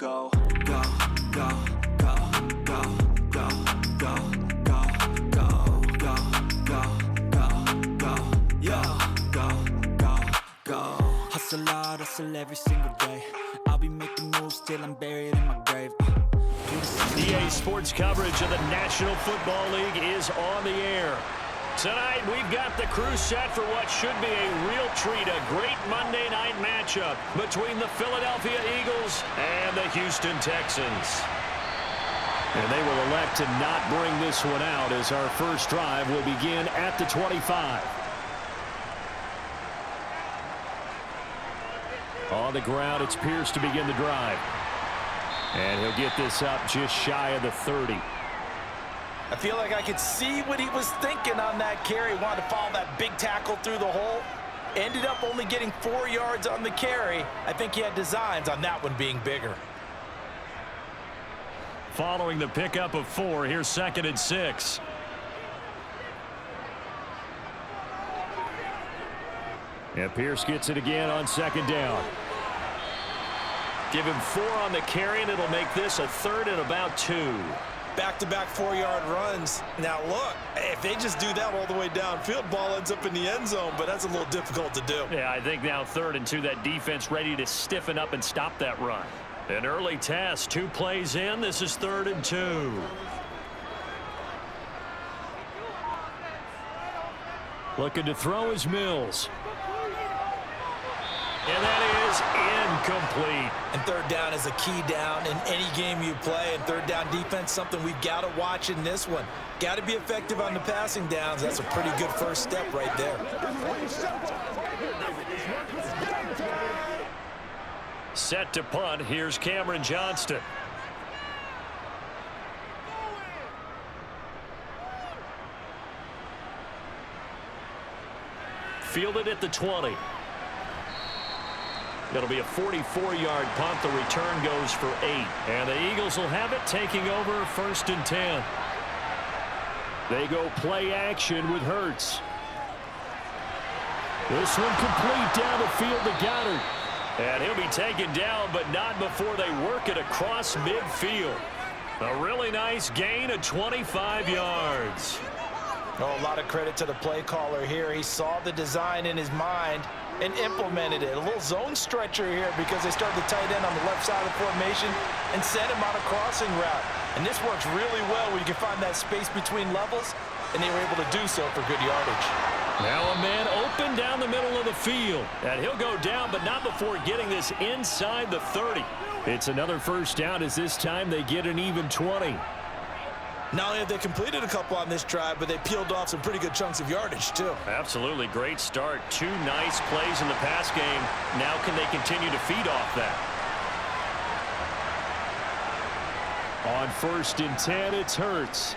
Go, go, go, go, go, go, go, go, go, go, go, go, go, yeah, go, go, go. Hustle hard, hustle every single day. I'll be making moves till I'm buried in my grave. EA Sports coverage of the National Football League is on the air. Tonight, we've got the crew set for what should be a real treat, a great Monday night matchup between the Philadelphia Eagles and the Houston Texans. And they will elect to not bring this one out as our first drive will begin at the 25. On the ground, it's Pierce to begin the drive. And he'll get this up just shy of the 30. I feel like I could see what he was thinking on that carry. Wanted to follow that big tackle through the hole. Ended up only getting 4 yards on the carry. I think he had designs on that one being bigger. Following the pickup of 4, here's 2nd and 6. And Pierce gets it again on 2nd down. Give him 4 on the carry, and it'll make this a 3rd and about 2. Back-to-back 4-yard runs. Now, look, if they just do that all the way downfield, ball ends up in the end zone, but that's a little difficult to do. Yeah, I think now 3rd and 2, that defense ready to stiffen up and stop that run. An early test, 2 plays in. This is 3rd and 2. Looking to throw is Mills. And that is incomplete. And 3rd down is a key down in any game you play. And 3rd down defense, something we've got to watch in this one. Got to be effective on the passing downs. That's a pretty good first step right there. Set to punt. Here's Cameron Johnston. Fielded at the 20. It'll be a 44-yard punt. The return goes for 8. And the Eagles will have it, taking over 1st and 10. They go play action with Hurts. This one complete down the field to Goddard. And he'll be taken down, but not before they work it across midfield. A really nice gain of 25 yards. Oh, a lot of credit to the play caller here. He saw the design in his mind and implemented it. A little zone stretcher here because they started the tight end on the left side of the formation and sent him on a crossing route. And this works really well where you can find that space between levels, and they were able to do so for good yardage. Now a man open down the middle of the field. And he'll go down, but not before getting this inside the 30. It's another 1st down as this time they get an even 20. Not only have they completed a couple on this drive, but they peeled off some pretty good chunks of yardage, too. Absolutely. Great start. 2 nice plays in the pass game. Now can they continue to feed off that? On 1st and 10, it's Hurts.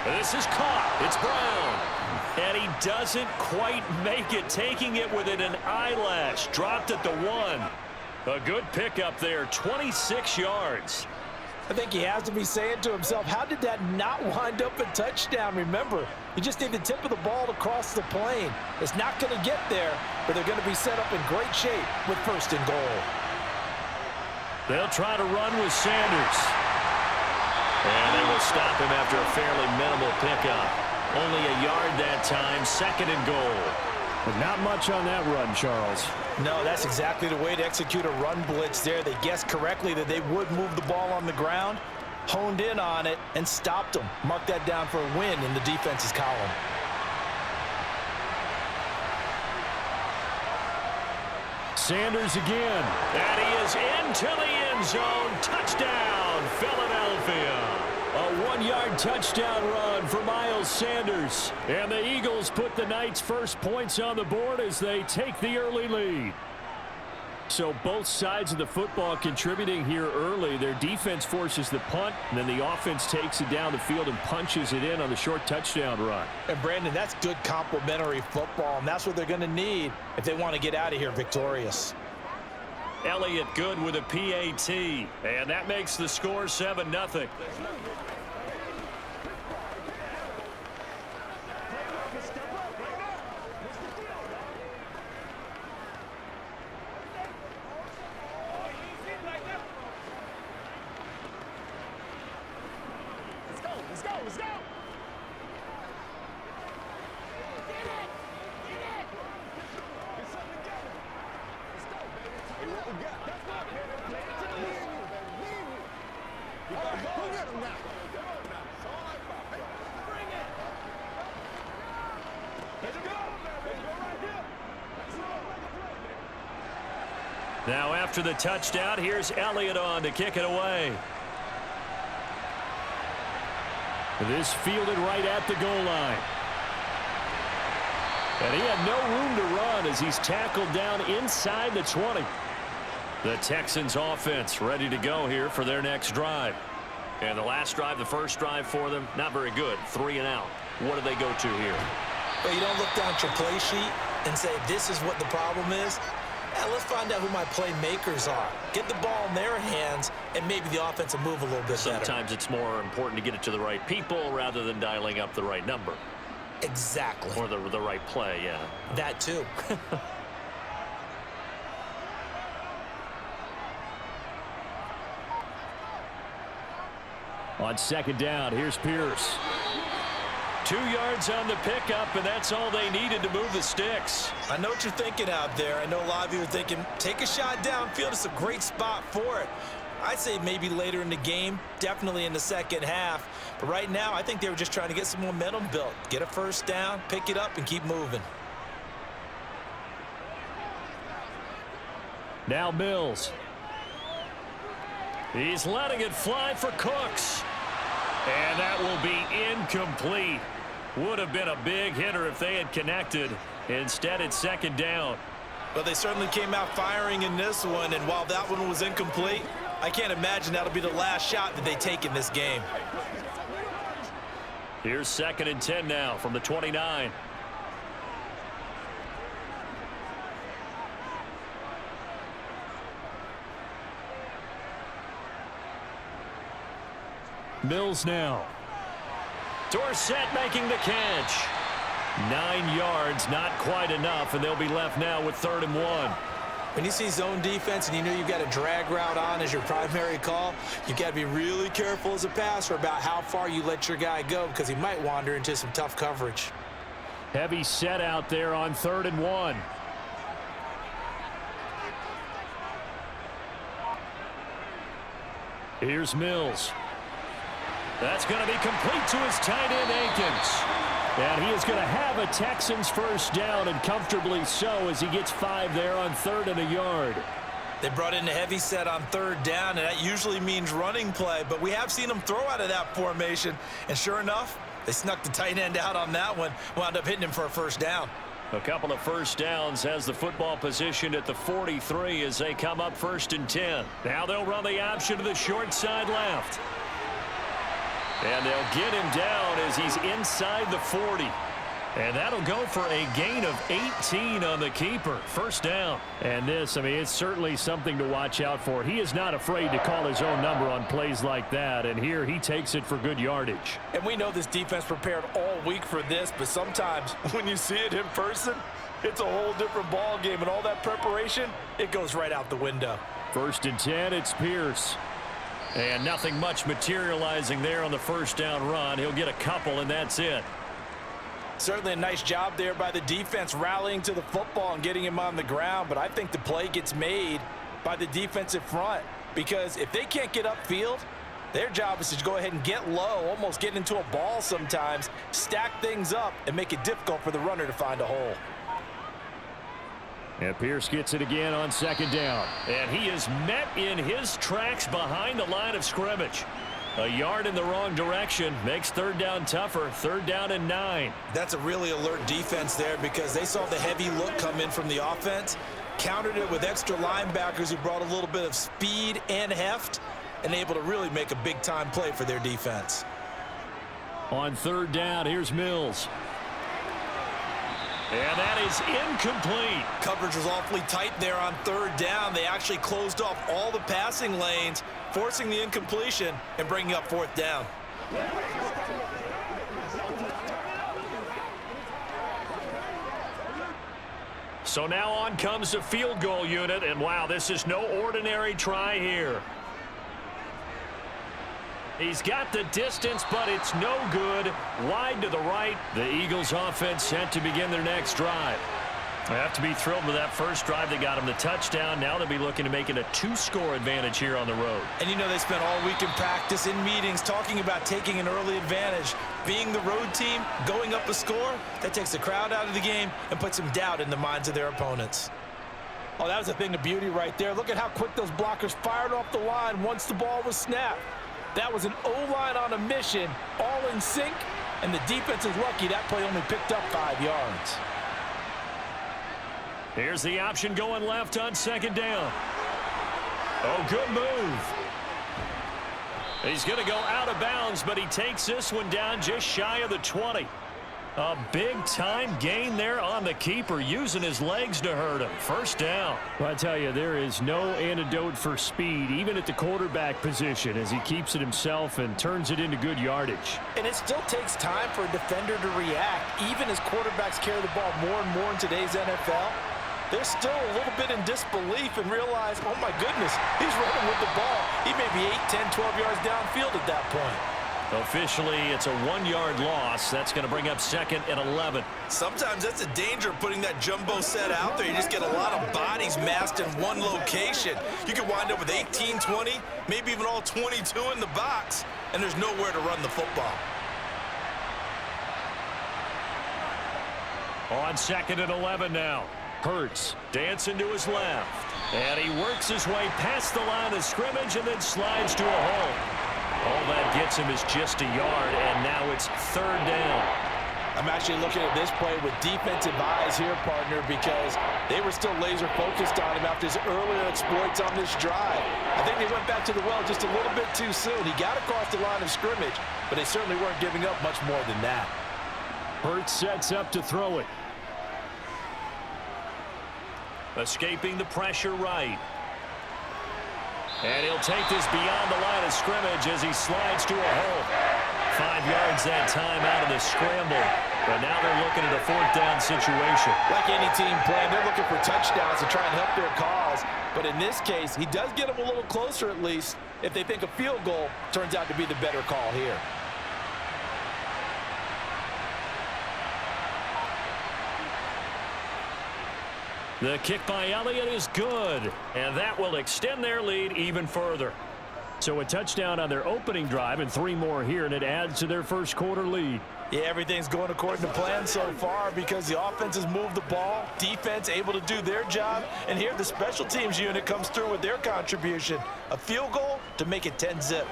This is caught. It's Brown. And he doesn't quite make it, taking it within an eyelash. Dropped at the 1. A good pickup there, 26 yards. I think he has to be saying to himself, how did that not wind up a touchdown? Remember, you just need the tip of the ball to cross the plane. It's not going to get there, but they're going to be set up in great shape with 1st and goal. They'll try to run with Sanders. And they will stop him after a fairly minimal pickup. Only a yard that time, 2nd and goal. But not much on that run, Charles. No, that's exactly the way to execute a run blitz there. They guessed correctly that they would move the ball on the ground, honed in on it, and stopped them. Mark that down for a win in the defense's column. Sanders again. And he is into the end zone. Touchdown, Philadelphia. A 1-yard touchdown run for Miles Sanders. And the Eagles put the night's first points on the board as they take the early lead. So both sides of the football contributing here early. Their defense forces the punt, and then the offense takes it down the field and punches it in on the short touchdown run. And Brandon, that's good complementary football, and that's what they're going to need if they want to get out of here victorious. Elliott good with a PAT, and that makes the score 7-0. Let's go. Now after the touchdown, here's Elliott on to kick it away. This fielded right at the goal line. And he had no room to run as he's tackled down inside the 20. The Texans offense ready to go here for their next drive. And the last drive, the first drive for them, not very good. 3 and out. What do they go to here? Well, you don't look down at your play sheet and say, this is what the problem is. Let's find out who my playmakers are. Get the ball in their hands, and maybe the offense will move a little bit better. Sometimes it's more important to get it to the right people rather than dialing up the right number. Exactly. Or the right play, yeah. That too. On second down, here's Pierce. 2 yards on the pickup, and that's all they needed to move the sticks. I know what you're thinking out there. I know a lot of you are thinking, take a shot downfield. It's a great spot for it. I'd say maybe later in the game, definitely in the second half. But right now, I think they were just trying to get some momentum built. Get a first down, pick it up, and keep moving. Now Mills. He's letting it fly for Cooks. And that will be incomplete. Would have been a big hitter if they had connected. Instead, it's second down. But they certainly came out firing in this one, and while that one was incomplete, I can't imagine that'll be the last shot that they take in this game. Here's 2nd and 10 now from the 29. Mills now. Dorsett making the catch. 9 yards, not quite enough, and they'll be left now with 3rd and 1. When you see zone defense and you know you've got a drag route on as your primary call, you've got to be really careful as a passer about how far you let your guy go because he might wander into some tough coverage. Heavy set out there on 3rd and 1. Here's Mills. That's going to be complete to his tight end, Akins. And he is going to have a Texans first down, and comfortably so, as he gets 5 there on 3rd and a yard. They brought in a heavy set on 3rd down, and that usually means running play, but we have seen them throw out of that formation. And sure enough, they snuck the tight end out on that one, wound up hitting him for a first down. A couple of first downs, has the football positioned at the 43 as they come up 1st and 10. Now they'll run the option to the short side left. And they'll get him down as he's inside the 40. And that'll go for a gain of 18 on the keeper. First down. And this, I mean, it's certainly something to watch out for. He is not afraid to call his own number on plays like that. And here he takes it for good yardage. And we know this defense prepared all week for this, but sometimes when you see it in person, it's a whole different ball game. And all that preparation, it goes right out the window. 1st and 10, it's Pierce. And nothing much materializing there on the first down run. He'll get a couple, and that's it. Certainly a nice job there by the defense rallying to the football and getting him on the ground. But I think the play gets made by the defensive front because if they can't get upfield, their job is to go ahead and get low, almost get into a ball sometimes, stack things up, and make it difficult for the runner to find a hole. And Pierce gets it again on 2nd down. And he is met in his tracks behind the line of scrimmage. A yard in the wrong direction makes 3rd down tougher. 3rd down and 9. That's a really alert defense there because they saw the heavy look come in from the offense, countered it with extra linebackers who brought a little bit of speed and heft, and able to really make a big-time play for their defense. On 3rd down, here's Mills. And that is incomplete. Coverage was awfully tight there on 3rd down. They actually closed off all the passing lanes, forcing the incompletion and bringing up 4th down. So now on comes the field goal unit, and wow, this is no ordinary try here. He's got the distance, but it's no good. Wide to the right. The Eagles offense set to begin their next drive. They have to be thrilled with that first drive that got them the touchdown. Now they'll be looking to make it a 2-score advantage here on the road. And you know they spent all week in practice, in meetings, talking about taking an early advantage. Being the road team, going up a score, that takes the crowd out of the game and puts some doubt in the minds of their opponents. Oh, that was a thing of beauty right there. Look at how quick those blockers fired off the line once the ball was snapped. That was an O-line on a mission, all in sync, and the defense is lucky that play only picked up 5 yards. Here's the option going left on second down. Oh, good move. He's going to go out of bounds, but he takes this one down just shy of the 20. A big-time gain there on the keeper, using his legs to hurt him. First down. Well, I tell you, there is no antidote for speed, even at the quarterback position, as he keeps it himself and turns it into good yardage. And it still takes time for a defender to react, even as quarterbacks carry the ball more and more in today's NFL. They're still a little bit in disbelief and realize, oh, my goodness, he's running with the ball. He may be 8, 10, 12 yards downfield at that point. Officially, it's a 1-yard loss. That's going to bring up second and 11. Sometimes that's the danger of putting that jumbo set out there. You just get a lot of bodies massed in one location. You could wind up with 18, 20, maybe even all 22 in the box, and there's nowhere to run the football. On second and 11 now. Hurts dancing to his left. And he works his way past the line of scrimmage and then slides to a hole. All that gets him is just a yard, and now it's third down. I'm actually looking at this play with defensive eyes here, partner, because they were still laser focused on him after his earlier exploits on this drive. I think they went back to the well just a little bit too soon. He got across the line of scrimmage, but they certainly weren't giving up much more than that. Hurts sets up to throw it. Escaping the pressure right. And he'll take this beyond the line of scrimmage as he slides to a hole. 5 yards that time out of the scramble. But now they're looking at a fourth down situation. Like any team playing, they're looking for touchdowns to try and help their cause. But in this case, he does get them a little closer at least if they think a field goal turns out to be the better call here. The kick by Elliott is good, and that will extend their lead even further. So a touchdown on their opening drive and 3 more here, and it adds to their first quarter lead. Yeah, everything's going according to plan so far because the offense has moved the ball, defense able to do their job, and here the special teams unit comes through with their contribution. A field goal to make it 10-zip.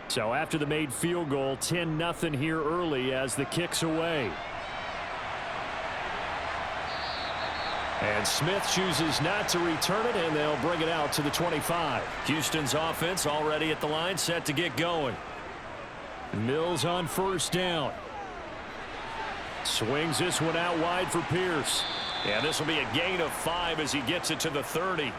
So after the made field goal, 10-0 here early as the kick's away. And Smith chooses not to return it, and they'll bring it out to the 25. Houston's offense already at the line, set to get going. Mills on first down. Swings this one out wide for Pierce. Yeah, this will be a gain of 5 as he gets it to the 30.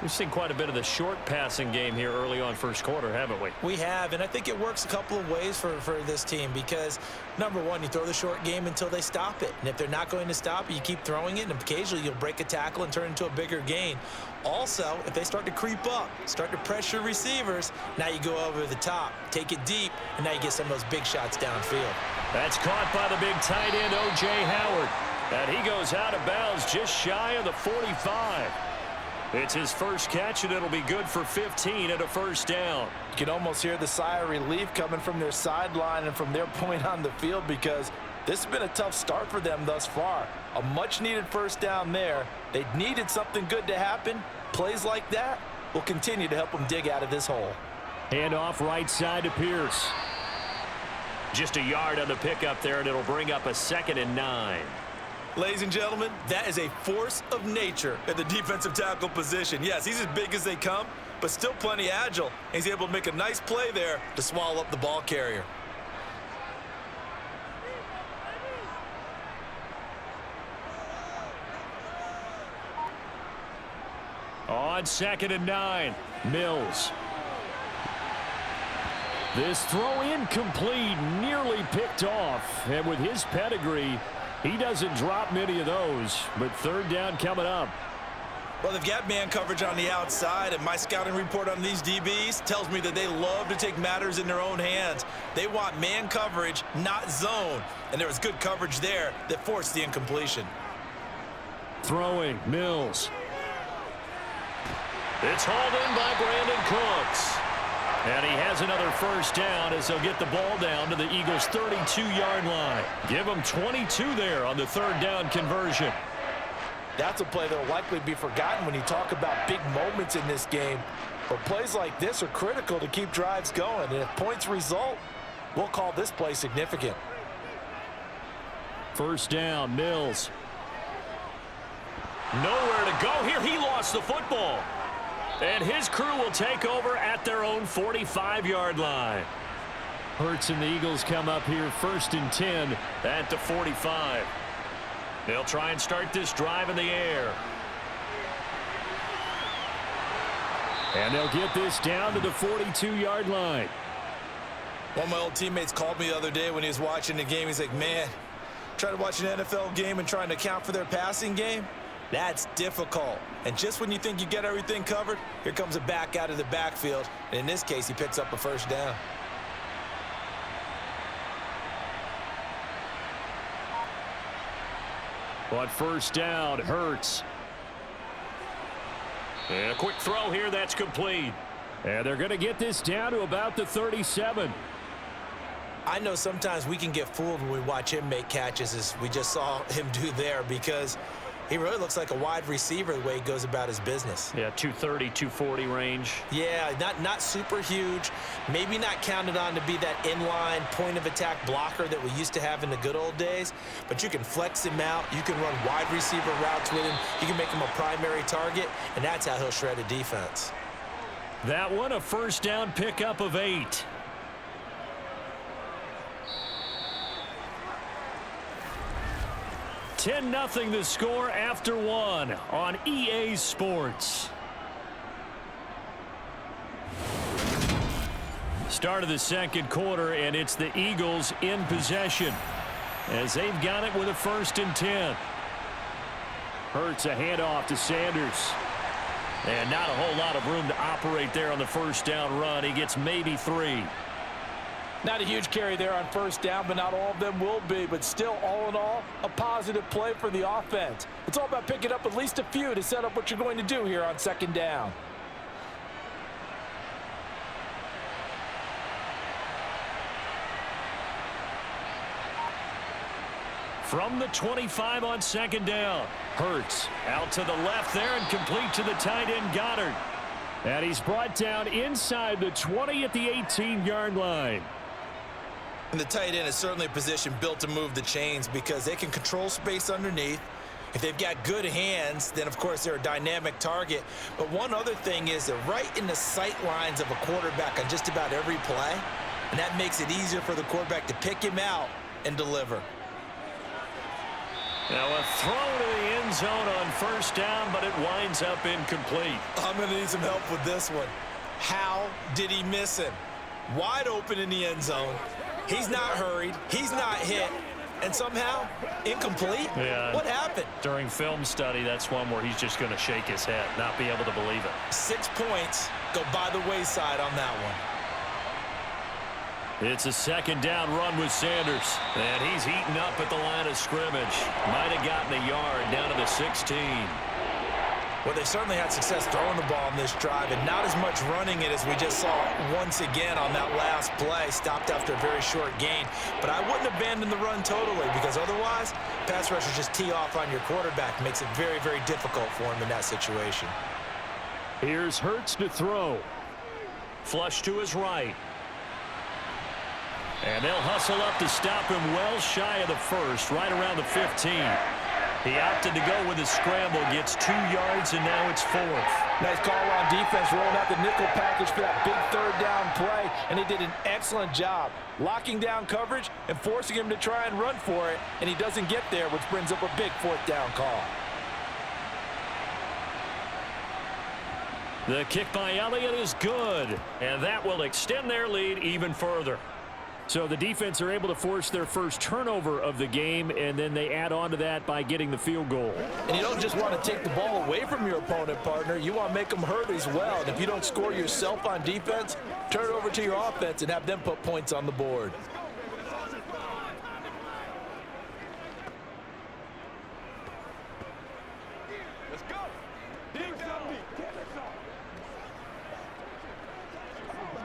We've seen quite a bit of the short passing game here early on first quarter, haven't we? We have, and I think it works a couple of ways for this team because, number one, you throw the short game until they stop it. And if they're not going to stop it, you keep throwing it, and occasionally you'll break a tackle and turn it into a bigger gain. Also, if they start to creep up, start to pressure receivers, now you go over the top, take it deep, and now you get some of those big shots downfield. That's caught by the big tight end, O.J. Howard. And he goes out of bounds just shy of the 45. It's his first catch, and it'll be good for 15 at a first down. You can almost hear the sigh of relief coming from their sideline and from their point on the field because this has been a tough start for them thus far. A much-needed first down there. They needed something good to happen. Plays like that will continue to help them dig out of this hole. Hand off right side to Pierce. Just a yard on the pickup there, and it'll bring up a 2nd and 9. Ladies and gentlemen, that is a force of nature at the defensive tackle position. Yes, he's as big as they come, but but still plenty agile. He's able to make a nice play there to swallow up the ball carrier. On 2nd and 9, Mills. This throw incomplete, nearly picked off. And with his pedigree, he doesn't drop many of those. But 3rd down coming up. Well, they've got man coverage on the outside, and my scouting report on these DBs tells me that they love to take matters in their own hands. They want man coverage, not zone. And there was good coverage there that forced the incompletion. Throwing, Mills. It's hauled in by Brandon Cooks. And he has another 1st down as they'll get the ball down to the Eagles' 32-yard line. Give them 22 there on the 3rd down conversion. That's a play that will likely be forgotten when you talk about big moments in this game. But plays like this are critical to keep drives going. And if points result, we'll call this play significant. 1st down, Mills. Nowhere to go here. He lost the football. And his crew will take over at their own 45-yard line. Hurts and the Eagles come up here 1st and 10 at the 45. They'll try and start this drive in the air. And they'll get this down to the 42-yard line. One of my old teammates called me the other day when he was watching the game. He's like, man, trying to watch an NFL game and trying to account for their passing game? That's difficult. And just when you think you get everything covered, here comes a back out of the backfield. And in this case, he picks up a 1st down. But 1st down, Hurts. And a quick throw here, that's complete. And they're going to get this down to about the 37. I know sometimes we can get fooled when we watch him make catches, as we just saw him do there, because he really looks like a wide receiver the way he goes about his business. Yeah, 230, 240 range. Yeah, not super huge. Maybe not counted on to be that inline point-of-attack blocker that we used to have in the good old days. But you can flex him out. You can run wide receiver routes with him. You can make him a primary target, and that's how he'll shred a defense. That one, a 1st down pickup of 8. $10-0 the score after 1 on EA Sports. Start of the 2nd quarter, and it's the Eagles in possession as they've got it with a 1st and 10. Hurts a handoff to Sanders. And not a whole lot of room to operate there on the 1st down run. He gets maybe 3. Not a huge carry there on 1st down, but not all of them will be. But still, all in all, a positive play for the offense. It's all about picking up at least a few to set up what you're going to do here on 2nd down. From the 25 on 2nd down. Hurts out to the left there and complete to the tight end Goddard. And he's brought down inside the 20 at the 18-yard line. And the tight end is certainly a position built to move the chains because they can control space underneath. If they've got good hands, then of course they're a dynamic target. But one other thing is they're right in the sight lines of a quarterback on just about every play. And that makes it easier for the quarterback to pick him out and deliver. Now a throw to the end zone on 1st down, but it winds up incomplete. I'm going to need some help with this one. How did he miss him? Wide open in the end zone. He's not hurried. He's not hit. And somehow, incomplete? Yeah. What happened? During film study, that's one where he's just going to shake his head, not be able to believe it. 6 points go by the wayside on that one. It's a 2nd down run with Sanders. And he's heating up at the line of scrimmage. Might have gotten a yard down to the 16. Well, they certainly had success throwing the ball in this drive, and not as much running it as we just saw once again on that last play. Stopped after a very short gain. But I wouldn't abandon the run totally, because otherwise, pass rushers just tee off on your quarterback. Makes it very, very difficult for him in that situation. Here's Hurts to throw. Flush to his right. And they'll hustle up to stop him well shy of the 1st, right around the 15. He opted to go with a scramble, gets 2 yards, and now it's 4th. Nice call on defense, rolling out the nickel package for that big third down play, and they did an excellent job locking down coverage and forcing him to try and run for it, and he doesn't get there, which brings up a big fourth down call. The kick by Elliott is good, and that will extend their lead even further. So the defense are able to force their first turnover of the game, and then they add on to that by getting the field goal. And you don't just want to take the ball away from your opponent, partner. You want to make them hurt as well. And if you don't score yourself on defense, turn it over to your offense and have them put points on the board. Let's go. Dig down deep.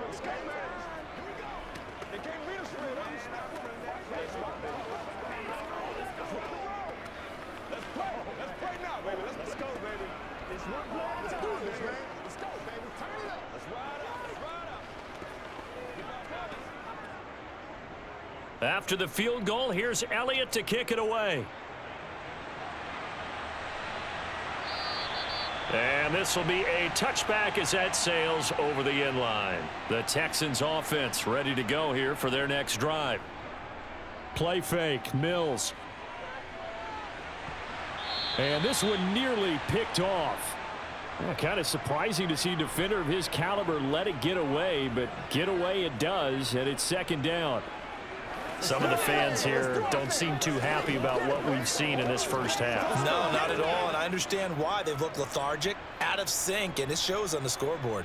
Let's go, man. Here we go. They can't beat us for it. Let's play. Let's play now, baby. Let's go, baby. It's one play at a time, man. Let's go, baby. Turn it up. Let's ride up. Let's ride up. After the field goal, here's Elliott to kick it away. And this will be a touchback as that sails over the end line. The Texans offense ready to go here for their next drive. Play fake, Mills. And this one nearly picked off. Kind of surprising to see a defender of his caliber let it get away, but get away it does, and it's second down. Some of the fans here don't seem too happy about what we've seen in this first half. No, not at all, and I understand why. They've looked lethargic, out of sync, and it shows on the scoreboard.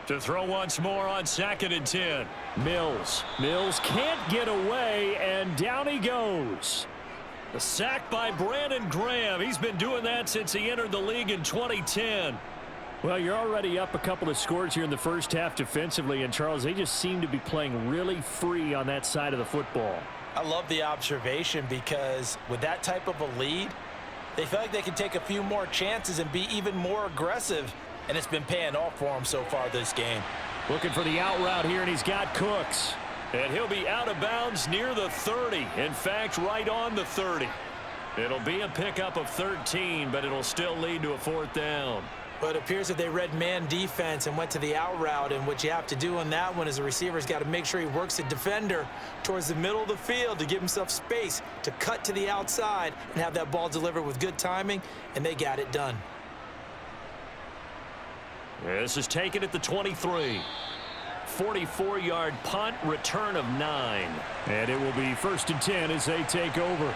To throw once more on 2nd and 10. Mills can't get away, and down he goes. The sack by Brandon Graham. He's been doing that since he entered the league in 2010. Well, you're already up a couple of scores here in the first half defensively, and Charles, they just seem to be playing really free on that side of the football. I love the observation because with that type of a lead, they feel like they can take a few more chances and be even more aggressive, and it's been paying off for them so far this game. Looking for the out route here, and he's got Cooks. And he'll be out of bounds near the 30. In fact, right on the 30. It'll be a pickup of 13, but it'll still lead to a fourth down. But it appears that they read man defense and went to the out route, and what you have to do on that one is the receiver's got to make sure he works the defender towards the middle of the field to give himself space to cut to the outside and have that ball delivered with good timing, and they got it done. This is taken at the 23. 44-yard punt, return of 9. And it will be 1st and 10 as they take over.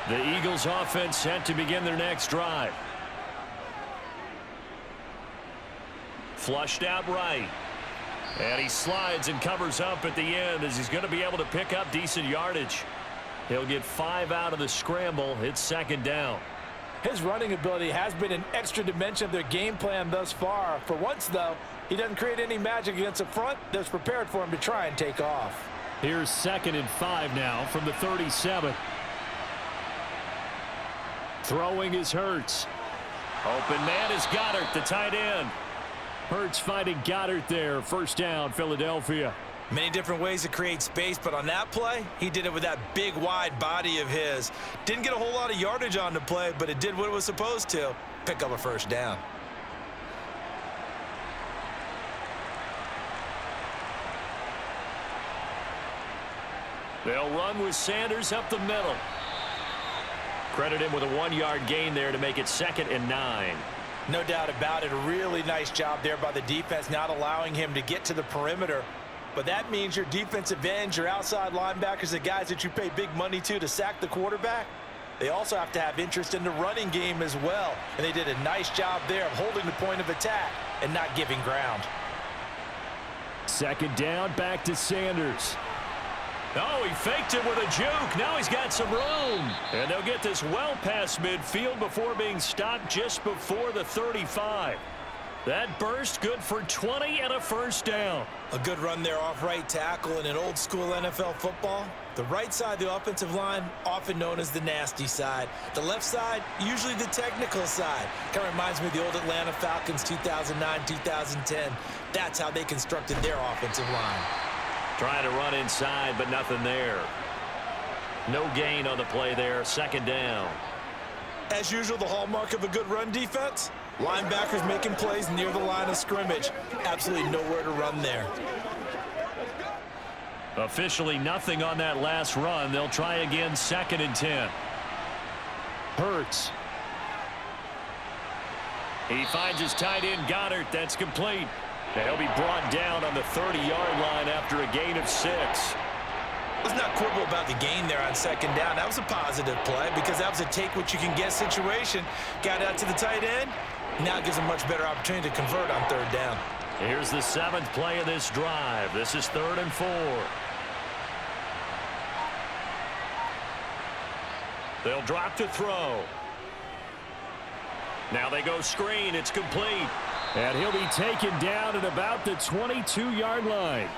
The Eagles offense set to begin their next drive. Flushed out right. And he slides and covers up at the end as he's going to be able to pick up decent yardage. He'll get 5 out of the scramble. It's second down. His running ability has been an extra dimension of their game plan thus far. For once, though, he doesn't create any magic against the front that's prepared for him to try and take off. Here's 2nd and 5 now from the 37. Throwing is Hurts. Open man is Goddard, the tight end. Hurts finding Goddard there. First down, Philadelphia. Many different ways to create space, but on that play, he did it with that big, wide body of his. Didn't get a whole lot of yardage on the play, but it did what it was supposed to. Pick up a first down. They'll run with Sanders up the middle. Credit him with a 1-yard gain there to make it 2nd and 9. No doubt about it. A really nice job there by the defense, not allowing him to get to the perimeter. But that means your defensive ends, your outside linebackers, the guys that you pay big money to sack the quarterback, they also have to have interest in the running game as well. And they did a nice job there of holding the point of attack and not giving ground. Second down, back to Sanders. Oh, he faked it with a juke. Now he's got some room. And they'll get this well past midfield before being stopped just before the 35. That burst good for 20 and a first down. A good run there off right tackle in an old school NFL football. The right side of the offensive line, often known as the nasty side. The left side, usually the technical side. Kind of reminds me of the old Atlanta Falcons 2009, 2010. That's how they constructed their offensive line. Trying to run inside, but nothing there. No gain on the play there. Second down. As usual, the hallmark of a good run defense, linebackers making plays near the line of scrimmage. Absolutely nowhere to run there. Officially nothing on that last run. They'll try again, 2nd and 10. Hurts. He finds his tight end, Goddard. That's complete. He'll be brought down on the 30-yard line after a gain of 6. Let's not quibble about the gain there on 2nd down. That was a positive play because that was a take-what-you-can-get situation. Got out to the tight end. Now gives a much better opportunity to convert on 3rd down. Here's the 7th play of this drive. This is 3rd and 4. They'll drop to throw. Now they go screen. It's complete. And he'll be taken down at about the 22-yard line.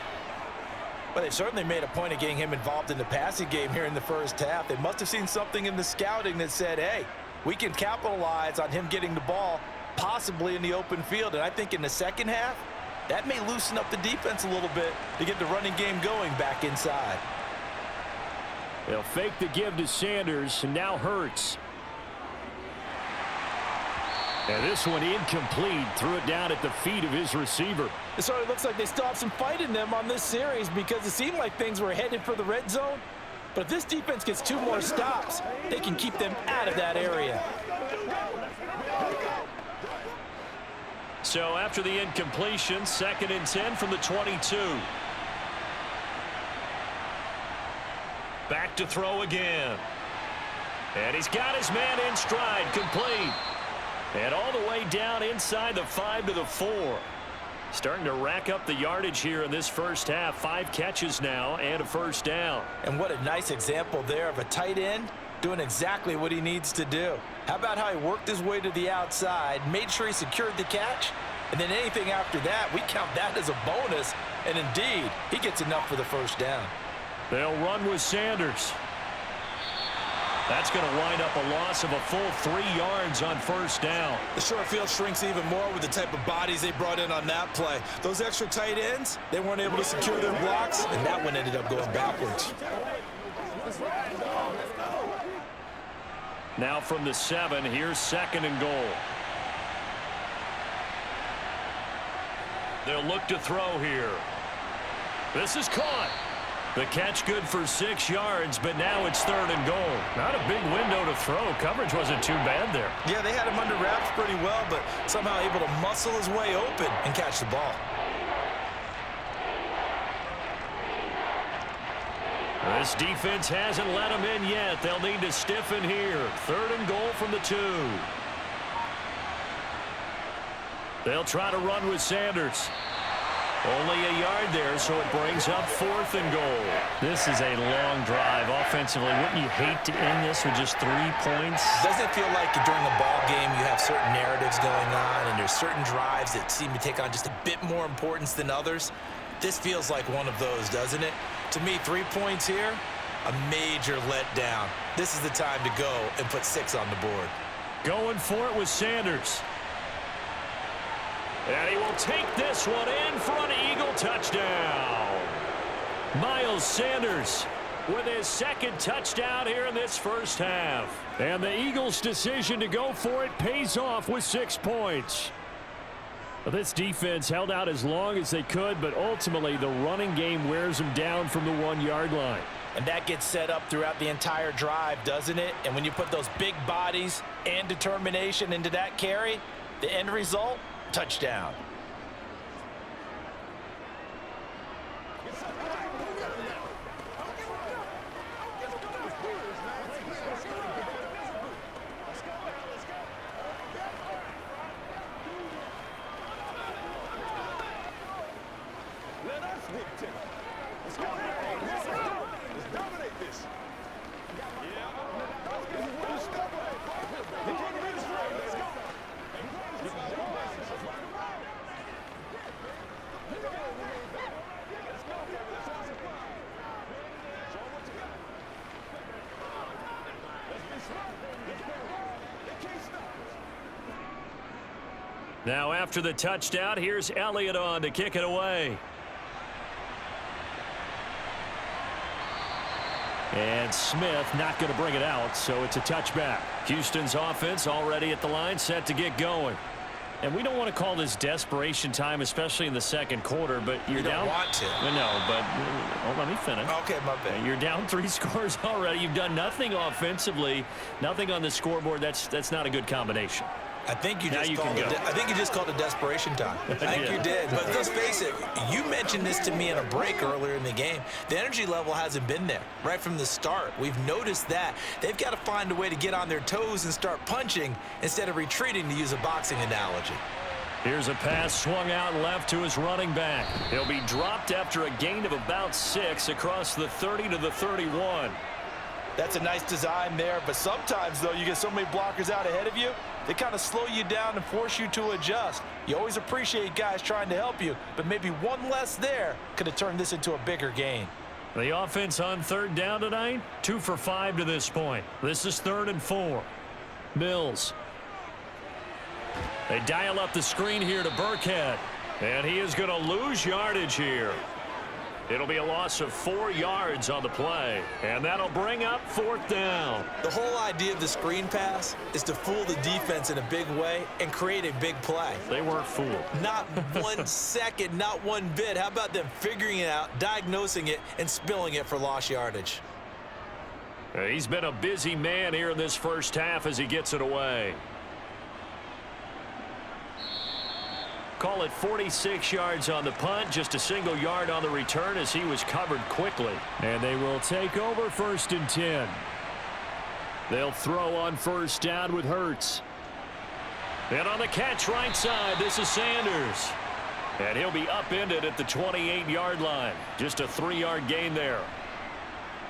But they certainly made a point of getting him involved in the passing game here in the first half. They must have seen something in the scouting that said, hey, we can capitalize on him getting the ball possibly in the open field. And I think in the second half, that may loosen up the defense a little bit to get the running game going back inside. They'll fake the give to Sanders, and now Hurts. And this one incomplete. Threw it down at the feet of his receiver. It sort of looks like they still have some fight in them on this series because it seemed like things were headed for the red zone. But if this defense gets 2 more stops, they can keep them out of that area. So after the incompletion, 2nd and 10 from the 22. Back to throw again. And he's got his man in stride, complete. And all the way down inside the 5 to the 4. Starting to rack up the yardage here in this first half. 5 catches now and a 1st down. And what a nice example there of a tight end doing exactly what he needs to do. How about how he worked his way to the outside, made sure he secured the catch, and then anything after that, we count that as a bonus. And indeed, he gets enough for the 1st down. They'll run with Sanders. That's going to wind up a loss of a full 3 yards on 1st down. The short field shrinks even more with the type of bodies they brought in on that play. Those extra tight ends, they weren't able to secure their blocks, and that one ended up going backwards. Now from the 7, here's 2nd and goal. They'll look to throw here. This is caught. The catch good for 6 yards, but now it's 3rd and goal. Not a big window to throw. Coverage wasn't too bad there. Yeah, they had him under wraps pretty well, but somehow able to muscle his way open and catch the ball. This defense hasn't let him in yet. They'll need to stiffen here. 3rd and goal from the 2. They'll try to run with Sanders. Only a yard there, so it brings up 4th and goal. This is a long drive offensively. Wouldn't you hate to end this with just 3 points? Doesn't it feel like during a ball game you have certain narratives going on and there's certain drives that seem to take on just a bit more importance than others? This feels like one of those, doesn't it? To me, 3 points here, a major letdown. This is the time to go and put 6 on the board. Going for it with Sanders. And he will take this one in for an Eagle touchdown. Miles Sanders with his 2nd touchdown here in this first half. And the Eagles' decision to go for it pays off with 6 points. This defense held out as long as they could, but ultimately the running game wears them down from the 1-yard line. And that gets set up throughout the entire drive, doesn't it? And when you put those big bodies and determination into that carry, the end result, touchdown. Let us dictate. Let's go. Let's dominate this. Now after the touchdown, here's Elliott on to kick it away. And Smith not going to bring it out, so it's a touchback. Houston's offense already at the line, set to get going. And we don't want to call this desperation time, especially in the second quarter, but you're down. You don't want to. No, but let me finish. Okay, my bad. You're down 3 scores already. You've done nothing offensively, nothing on the scoreboard. That's not a good combination. I think you just called it desperation time. I think you did. But let's face it, you mentioned this to me in a break earlier in the game. The energy level hasn't been there right from the start. We've noticed that. They've got to find a way to get on their toes and start punching instead of retreating, to use a boxing analogy. Here's a pass swung out left to his running back. He'll be dropped after a gain of about 6 across the 30 to the 31. That's a nice design there, but sometimes, though, you get so many blockers out ahead of you, they kind of slow you down and force you to adjust. You always appreciate guys trying to help you, but maybe one less there could have turned this into a bigger gain. The offense on 3rd down tonight, 2 for 5 to this point. This is 3rd and 4. Mills. They dial up the screen here to Burkhead, and he is going to lose yardage here. It'll be a loss of 4 yards on the play, and that'll bring up 4th down. The whole idea of the screen pass is to fool the defense in a big way and create a big play. They weren't fooled. Not 1 second, not 1 bit. How about them figuring it out, diagnosing it, and spilling it for lost yardage? He's been a busy man here in this first half as he gets it away. Call it 46 yards on the punt, just a single yard on the return as he was covered quickly. And they will take over 1st and 10. They'll throw on 1st down with Hurts. And on the catch right side, this is Sanders. And he'll be upended at the 28-yard line. Just a 3-yard gain there.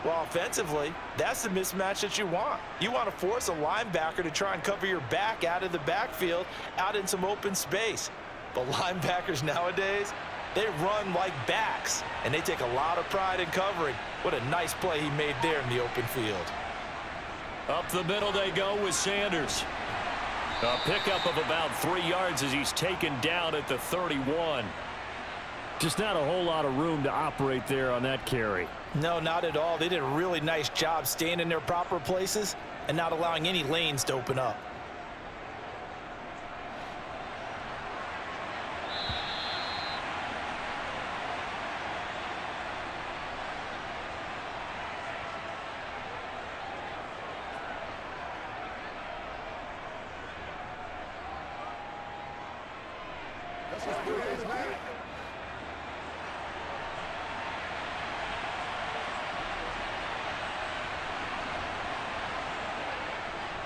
Well, offensively, that's the mismatch that you want. You want to force a linebacker to try and cover your back out of the backfield, out in some open space. But linebackers nowadays, they run like backs, and they take a lot of pride in covering. What a nice play he made there in the open field. Up the middle they go with Sanders. A pickup of about 3 yards as he's taken down at the 31. Just not a whole lot of room to operate there on that carry. No, not at all. They did a really nice job staying in their proper places and not allowing any lanes to open up.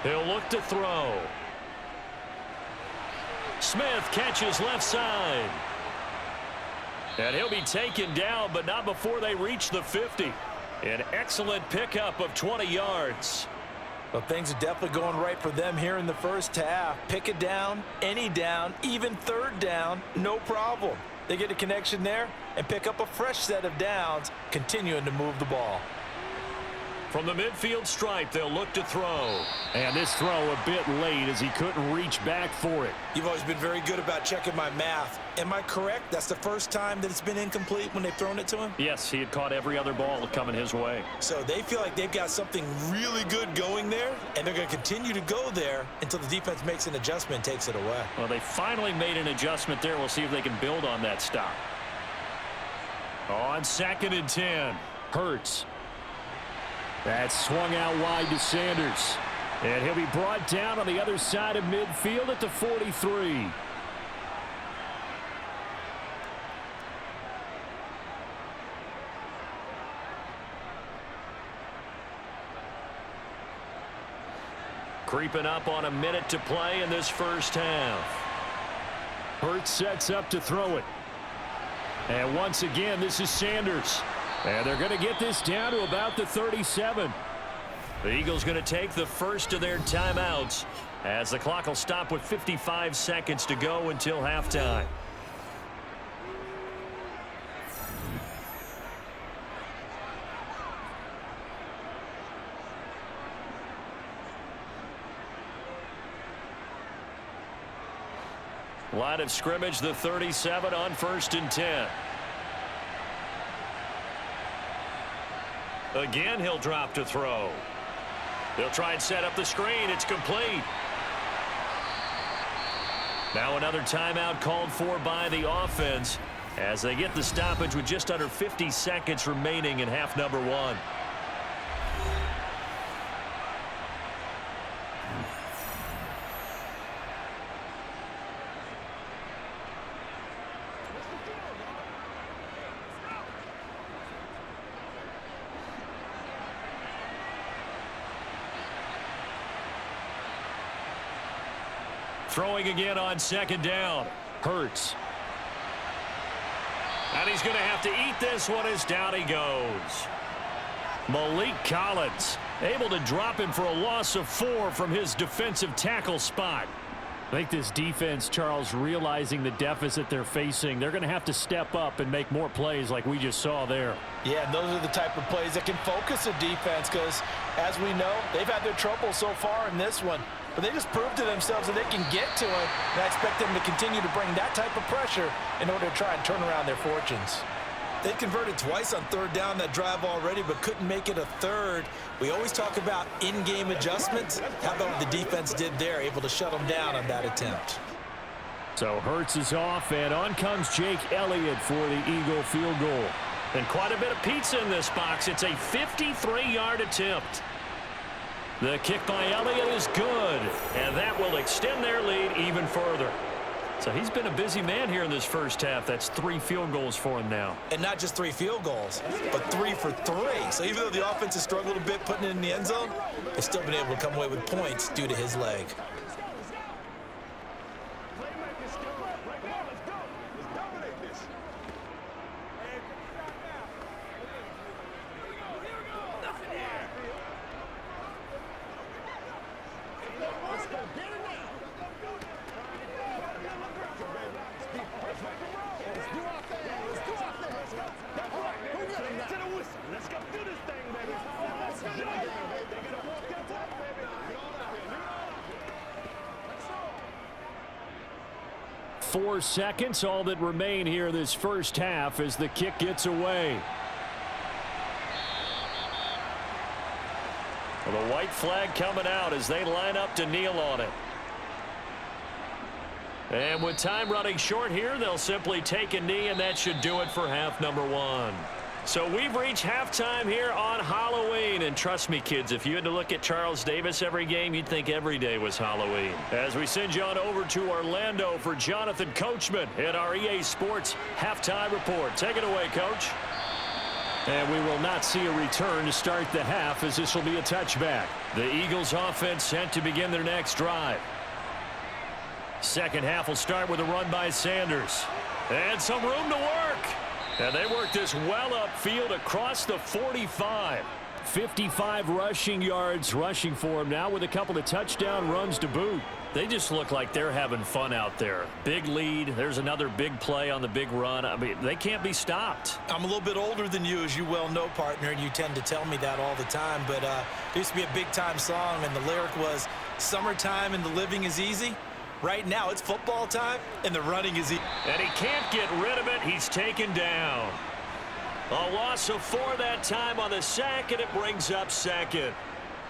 He'll look to throw. Smith catches left side. And he'll be taken down, but not before they reach the 50. An excellent pickup of 20 yards. Well, things are definitely going right for them here in the first half. Pick it down, any down, even 3rd down, no problem. They get a connection there and pick up a fresh set of downs, continuing to move the ball. From the midfield stripe, they'll look to throw. And this throw a bit late as he couldn't reach back for it. You've always been very good about checking my math. Am I correct? That's the first time that it's been incomplete when they've thrown it to him? Yes, he had caught every other ball coming his way. So they feel like they've got something really good going there, and they're going to continue to go there until the defense makes an adjustment and takes it away. Well, they finally made an adjustment there. We'll see if they can build on that stop. On 2nd and 10, Hurts. That's swung out wide to Sanders. And he'll be brought down on the other side of midfield at the 43. Creeping up on a minute to play in this first half. Hurts sets up to throw it. And once again, this is Sanders. And they're going to get this down to about the 37. The Eagles going to take the first of their timeouts as the clock will stop with 55 seconds to go until halftime. Line of scrimmage, the 37 on 1st and 10. Again, he'll drop to throw. They'll try and set up the screen. It's complete. Now another timeout called for by the offense as they get the stoppage with just under 50 seconds remaining in half number one. Throwing again on second down. Hurts. And he's going to have to eat this one as down he goes. Malik Collins able to drop him for a loss of 4 from his defensive tackle spot. I think this defense, Charles, realizing the deficit they're facing, they're going to have to step up and make more plays like we just saw there. Yeah, those are the type of plays that can focus a defense because, as we know, they've had their trouble so far in this one. But they just proved to themselves that they can get to it, and I expect them to continue to bring that type of pressure in order to try and turn around their fortunes. They converted twice on third down that drive already, but couldn't make it a third. We always talk about in-game adjustments. How about what the defense did there, able to shut them down on that attempt? So Hurts is off, and on comes Jake Elliott for the Eagle field goal. And quite a bit of pizza in this box. It's a 53-yard attempt. The kick by Elliott is good, and that will extend their lead even further. So he's been a busy man here in this first half. That's 3 field goals for him now. And not just 3 field goals, but 3 for 3. So even though the offense has struggled a bit putting it in the end zone, they've still been able to come away with points due to his leg. Let's go do this thing, baby. 4 seconds, all that remain here this first half as the kick gets away. Well, the white flag coming out as they line up to kneel on it. And with time running short here, they'll simply take a knee, and that should do it for half number one. So we've reached halftime here on Halloween. And trust me, kids, if you had to look at Charles Davis every game, you'd think every day was Halloween. As we send you on over to Orlando for Jonathan Coachman in our EA Sports Halftime Report. Take it away, Coach. And we will not see a return to start the half, as this will be a touchback. The Eagles offense set to begin their next drive. Second half will start with a run by Sanders. And some room to work. And they work this well upfield across the 45. 55 rushing yards rushing for him now with a couple of touchdown runs to boot. They just look like they're having fun out there. Big lead. There's another big play on the big run. I mean, they can't be stopped. I'm a little bit older than you, as you well know, partner, and you tend to tell me that all the time. But there used to be a big-time song, and the lyric was, "Summertime and the living is easy." Right now, it's football time, and the running is easy. And he can't get rid of it. He's taken down. A loss of 4 that time on the sack, and it brings up second.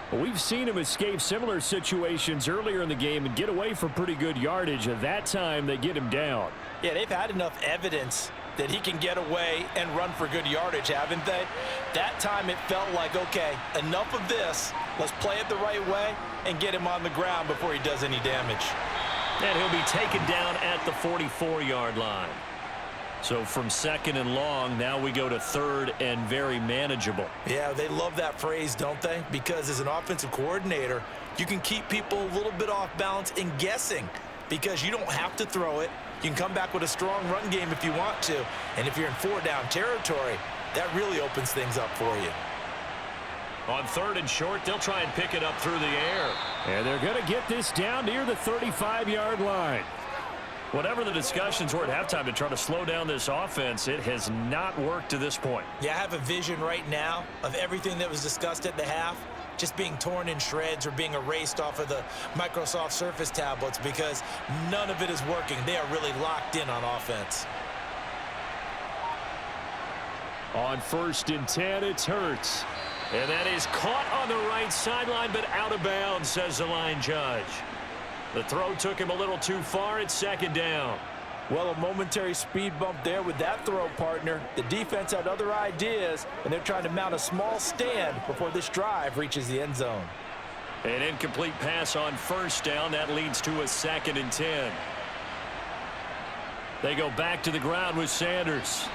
Well, we've seen him escape similar situations earlier in the game and get away from pretty good yardage. At that time, they get him down. Yeah, they've had enough evidence that he can get away and run for good yardage, haven't they? That time it felt like, okay, enough of this. Let's play it the right way and get him on the ground before he does any damage. And he'll be taken down at the 44-yard line. So from second and long, now we go to third and very manageable. Yeah, they love that phrase, don't they? Because as an offensive coordinator, you can keep people a little bit off balance and guessing because you don't have to throw it. You can come back with a strong run game if you want to. And if you're in 4-down territory, that really opens things up for you. On third and short, they'll try and pick it up through the air. And they're going to get this down near the 35-yard line. Whatever the discussions were at halftime to try to slow down this offense, it has not worked to this point. Yeah, I have a vision right now of everything that was discussed at the half just being torn in shreds or being erased off of the Microsoft Surface tablets because none of it is working. They are really locked in on offense. On 1st and 10, it's Hurts. And that is caught on the right sideline, but out of bounds, says the line judge. The throw took him a little too far. It's second down. Well, a momentary speed bump there with that throw, partner. The defense had other ideas, and they're trying to mount a small stand before this drive reaches the end zone. An incomplete pass on first down. That leads to a 2nd and 10. They go back to the ground with Sanders.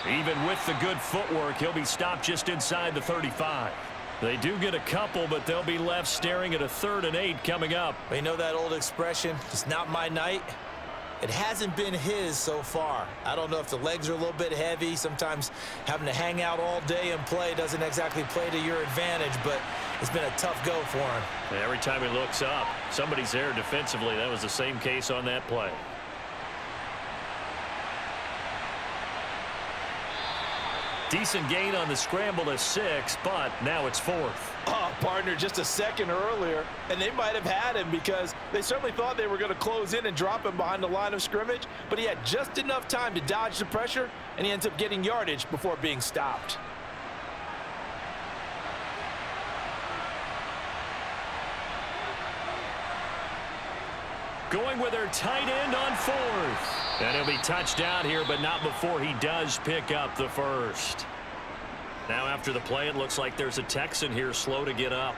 Even with the good footwork, he'll be stopped just inside the 35. They do get a couple, but they'll be left staring at a 3rd and 8 coming up. You know that old expression, it's not my night? It hasn't been his so far. I don't know if the legs are a little bit heavy. Sometimes having to hang out all day and play doesn't exactly play to your advantage, but it's been a tough go for him. And every time he looks up, somebody's there defensively. That was the same case on that play. Decent gain on the scramble to 6, but now it's 4th. Oh, partner, just a second earlier, and they might have had him because they certainly thought they were going to close in and drop him behind the line of scrimmage, but he had just enough time to dodge the pressure, and he ends up getting yardage before being stopped. Going with their tight end on 4th. And he'll be touched down here, but not before he does pick up the 1st. Now after the play, it looks like there's a Texan here slow to get up.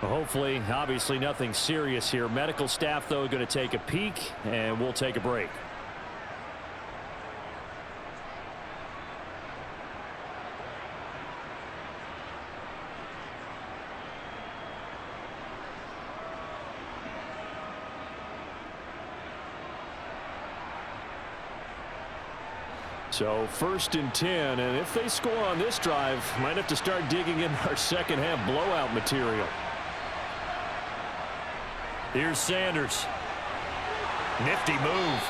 Well, hopefully, obviously nothing serious here. Medical staff, though, going to take a peek, and we'll take a break. So 1st and 10, and if they score on this drive, might have to start digging in our second half blowout material. Here's Sanders. Nifty move.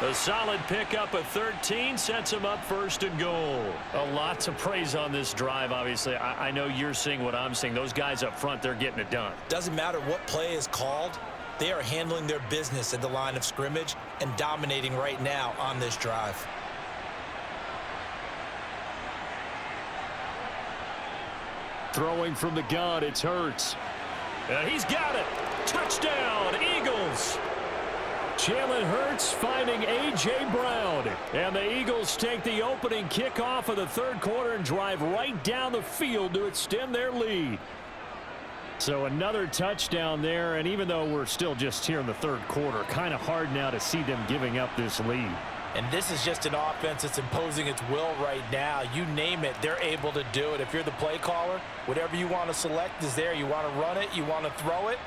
A solid pickup of 13 sets him up 1st and goal. A lot to praise on this drive, obviously. I know you're seeing what I'm seeing. Those guys up front, they're getting it done. Doesn't matter what play is called. They are handling their business at the line of scrimmage and dominating right now on this drive. Throwing from the gun, it's Hurts. He's got it. Touchdown, Eagles. Jalen Hurts finding A.J. Brown. And the Eagles take the opening kickoff of the 3rd quarter and drive right down the field to extend their lead. So another touchdown there, and even though we're still just here in the 3rd quarter, kind of hard now to see them giving up this lead. And this is just an offense that's imposing its will right now. You name it, they're able to do it. If you're the play caller, whatever you want to select is there. You want to run it, you want to throw it,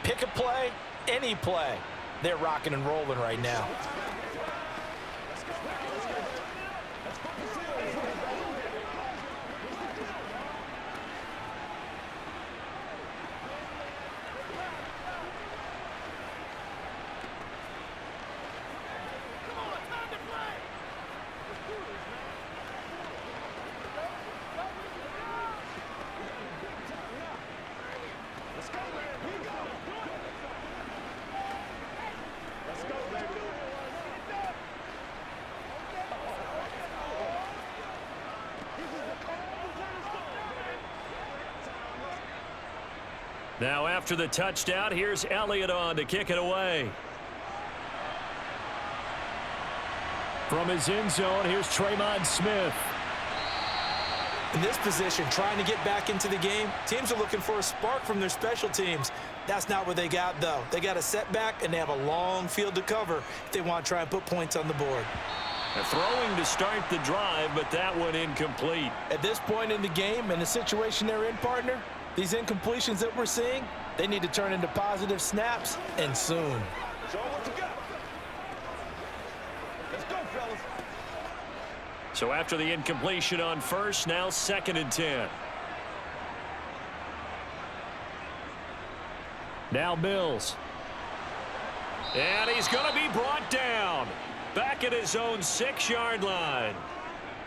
pick a play, any play. They're rocking and rolling right now. Now after the touchdown, here's Elliott on to kick it away. From his end zone, here's Tremon Smith. In this position, trying to get back into the game, teams are looking for a spark from their special teams. That's not what they got, though. They got a setback, and they have a long field to cover if they want to try and put points on the board. Throwing to start the drive, but that one incomplete. At this point in the game and the situation they're in, partner, these incompletions that we're seeing, they need to turn into positive snaps, and soon. Show what you got. Let's go, fellas. So after the incompletion on 1st, now 2nd and 10. Now Mills. And he's going to be brought down. Back at his own 6-yard line.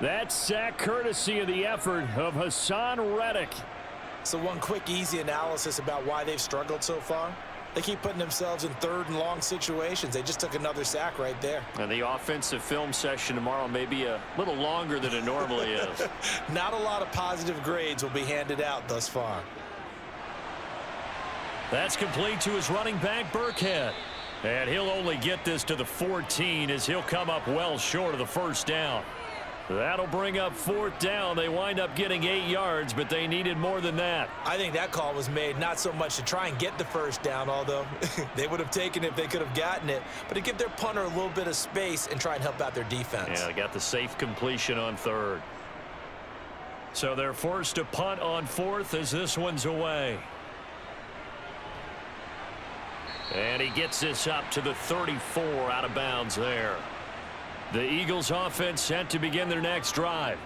That sack courtesy of the effort of Hassan Reddick. So one quick, easy analysis about why they've struggled so far. They keep putting themselves in third and long situations. They just took another sack right there. And the offensive film session tomorrow may be a little longer than it normally is. Not a lot of positive grades will be handed out thus far. That's complete to his running back, Burkhead. And he'll only get this to the 14 as he'll come up well short of the first down. That'll bring up fourth down. They wind up getting 8 yards, but they needed more than that. I think that call was made not so much to try and get the first down, although they would have taken it if they could have gotten it, but to give their punter a little bit of space and try and help out their defense. Yeah, they got the safe completion on third. So they're forced to punt on fourth as this one's away. And he gets this up to the 34 out of bounds there. The Eagles offense set to begin their next drive.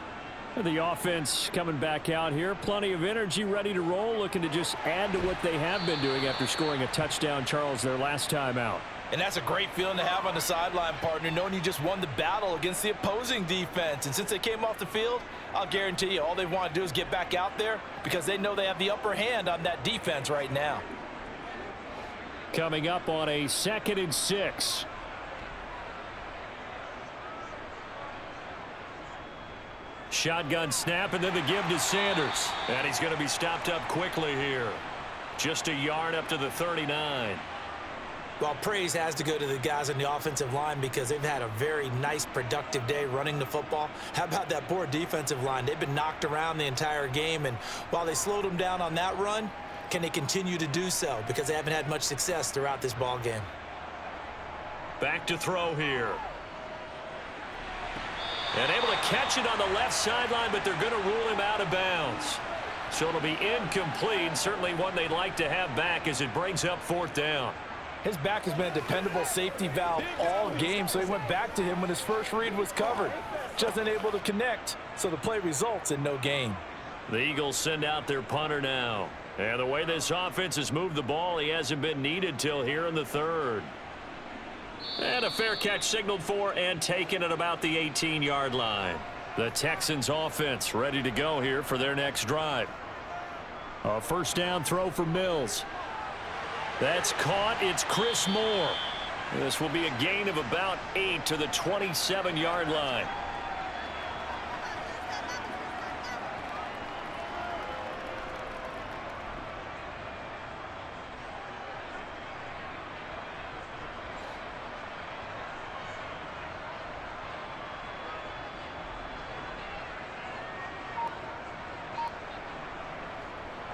The offense coming back out here. Plenty of energy, ready to roll, looking to just add to what they have been doing after scoring a touchdown, Charles, their last time out. And that's a great feeling to have on the sideline, partner, knowing you just won the battle against the opposing defense. And since they came off the field, I'll guarantee you all they want to do is get back out there because they know they have the upper hand on that defense right now. Coming up on a 2nd and 6. Shotgun snap, and then the give to Sanders. And he's going to be stopped up quickly here. Just a yard up to the 39. Well, praise has to go to the guys on the offensive line because they've had a very nice, productive day running the football. How about that poor defensive line? They've been knocked around the entire game, and while they slowed them down on that run, can they continue to do so? Because they haven't had much success throughout this ball game. Back to throw here. And able to catch it on the left sideline, but they're going to rule him out of bounds. So it'll be incomplete, certainly one they'd like to have back as it brings up fourth down. His back has been a dependable safety valve all game, so he went back to him when his first read was covered. Just unable to connect, so the play results in no gain. The Eagles send out their punter now. And the way this offense has moved the ball, he hasn't been needed till here in the third. And a fair catch signaled for and taken at about the 18-yard line. The Texans offense ready to go here for their next drive. A first down throw for Mills. That's caught. It's Chris Moore. This will be a gain of about 8 to the 27-yard line.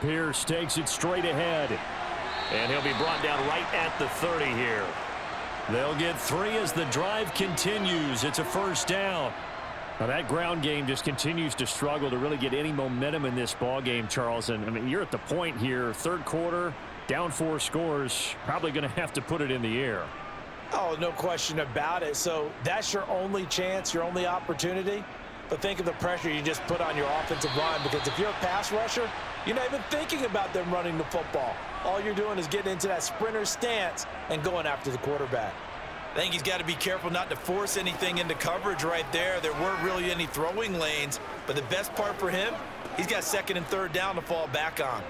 Pierce takes it straight ahead. And he'll be brought down right at the 30 here. They'll get 3 as the drive continues. It's a first down. Now that ground game just continues to struggle to really get any momentum in this ball game, Charles. And I mean, you're at the point here, third quarter, down 4 scores, probably going to have to put it in the air. Oh, no question about it. So that's your only chance, your only opportunity. But think of the pressure you just put on your offensive line, because if you're a pass rusher, you're not even thinking about them running the football. All you're doing is getting into that sprinter stance and going after the quarterback. I think he's got to be careful not to force anything into coverage right there. There weren't really any throwing lanes, but the best part for him, he's got 2nd and 3rd down to fall back on.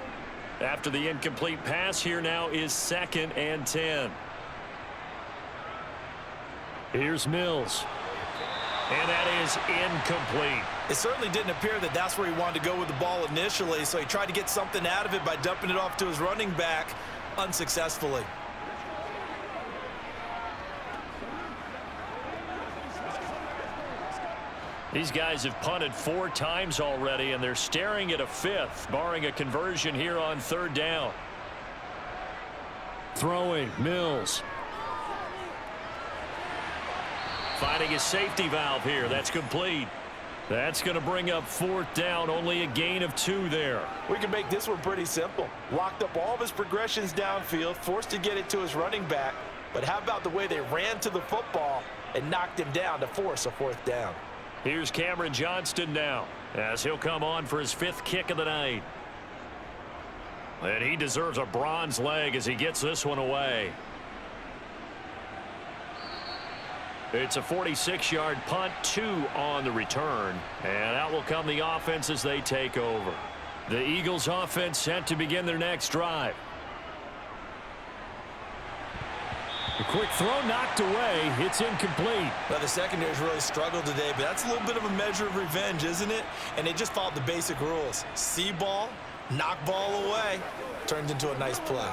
After the incomplete pass, here now is 2nd and 10. Here's Mills. And that is incomplete. It certainly didn't appear that that's where he wanted to go with the ball initially, so he tried to get something out of it by dumping it off to his running back unsuccessfully. These guys have punted 4 times already, and they're staring at a 5th, barring a conversion here on 3rd down. Throwing, Mills. Finding his safety valve here. That's complete. That's going to bring up 4th down. Only a gain of 2 there. We can make this one pretty simple. Locked up all of his progressions downfield, forced to get it to his running back. But how about the way they ran to the football and knocked him down to force a 4th down? Here's Cameron Johnston now, as he'll come on for his 5th kick of the night. And he deserves a bronze leg as he gets this one away. It's a 46-yard punt, 2 on the return. And out will come the offense as they take over. The Eagles offense set to begin their next drive. A quick throw knocked away. It's incomplete. Well, the secondary's really struggled today, but that's a little bit of a measure of revenge, isn't it? And they just followed the basic rules. See ball, knock ball away. Turns into a nice play.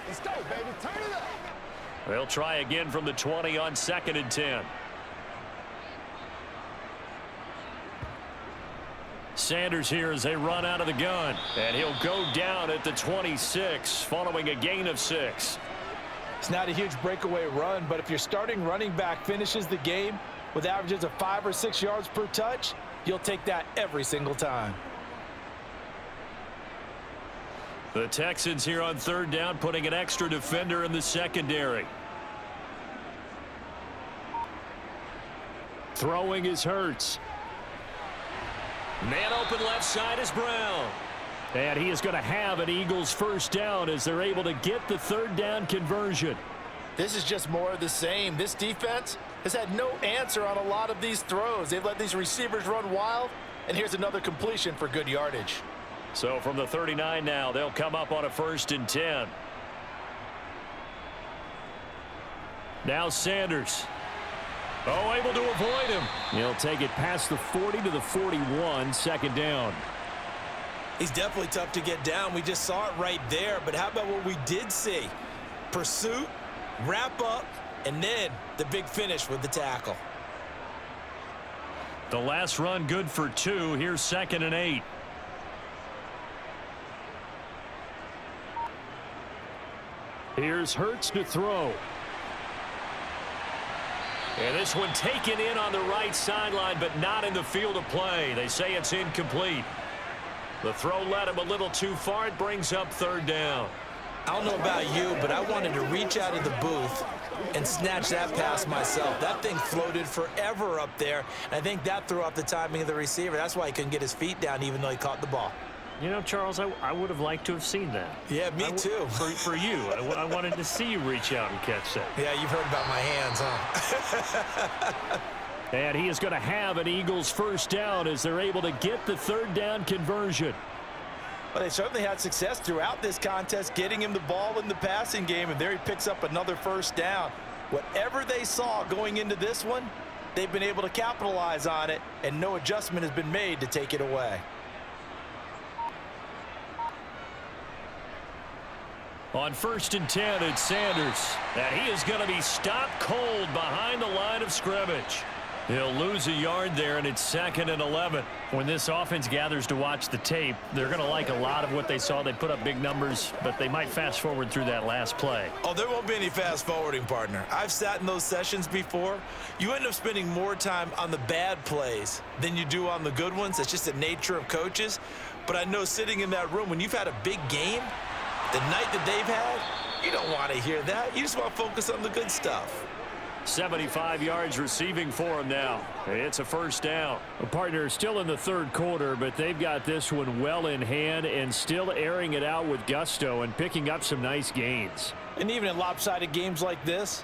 Let's go, baby. Turn it up. They'll try again from the 20 on 2nd and 10. Sanders here as they run out of the gun. And he'll go down at the 26 following a gain of 6. It's not a huge breakaway run, but if your starting running back finishes the game with averages of 5 or 6 yards per touch, you'll take that every single time. The Texans here on 3rd down, putting an extra defender in the secondary. Throwing is Hurts. Man open left side is Brown. And he is going to have an Eagles first down as they're able to get the 3rd down conversion. This is just more of the same. This defense has had no answer on a lot of these throws. They've let these receivers run wild, and here's another completion for good yardage. So from the 39 now, they'll come up on a 1st and 10. Now Sanders. Oh, able to avoid him. He'll take it past the 40 to the 41, 2nd down. He's definitely tough to get down. We just saw it right there. But how about what we did see? Pursuit, wrap up, and then the big finish with the tackle. The last run good for 2. Here's 2nd and 8. Here's Hurts to throw. And this one taken in on the right sideline, but not in the field of play. They say it's incomplete. The throw led him a little too far. It brings up 3rd down. I don't know about you, but I wanted to reach out of the booth and snatch that pass myself. That thing floated forever up there. And I think that threw off the timing of the receiver. That's why he couldn't get his feet down even though he caught the ball. You know, Charles, I would have liked to have seen that. Yeah, me too. For you. I wanted to see you reach out and catch that. Yeah, you've heard about my hands, huh? And he is going to have an Eagles first down as they're able to get the 3rd down conversion. Well, they certainly had success throughout this contest, getting him the ball in the passing game, and there he picks up another first down. Whatever they saw going into this one, they've been able to capitalize on it, and no adjustment has been made to take it away. On 1st and 10, it's Sanders. And he is going to be stopped cold behind the line of scrimmage. He'll lose a yard there, and it's 2nd and 11. When this offense gathers to watch the tape, they're going to like a lot of what they saw. They put up big numbers, but they might fast forward through that last play. Oh, there won't be any fast forwarding, partner. I've sat in those sessions before. You end up spending more time on the bad plays than you do on the good ones. That's just the nature of coaches. But I know sitting in that room, when you've had a big game, the night that they've had, you don't want to hear that. You just want to focus on the good stuff. 75 yards receiving for him now. It's a first down. A partner still in the 3rd quarter, but they've got this one well in hand and still airing it out with gusto and picking up some nice gains. And even in lopsided games like this,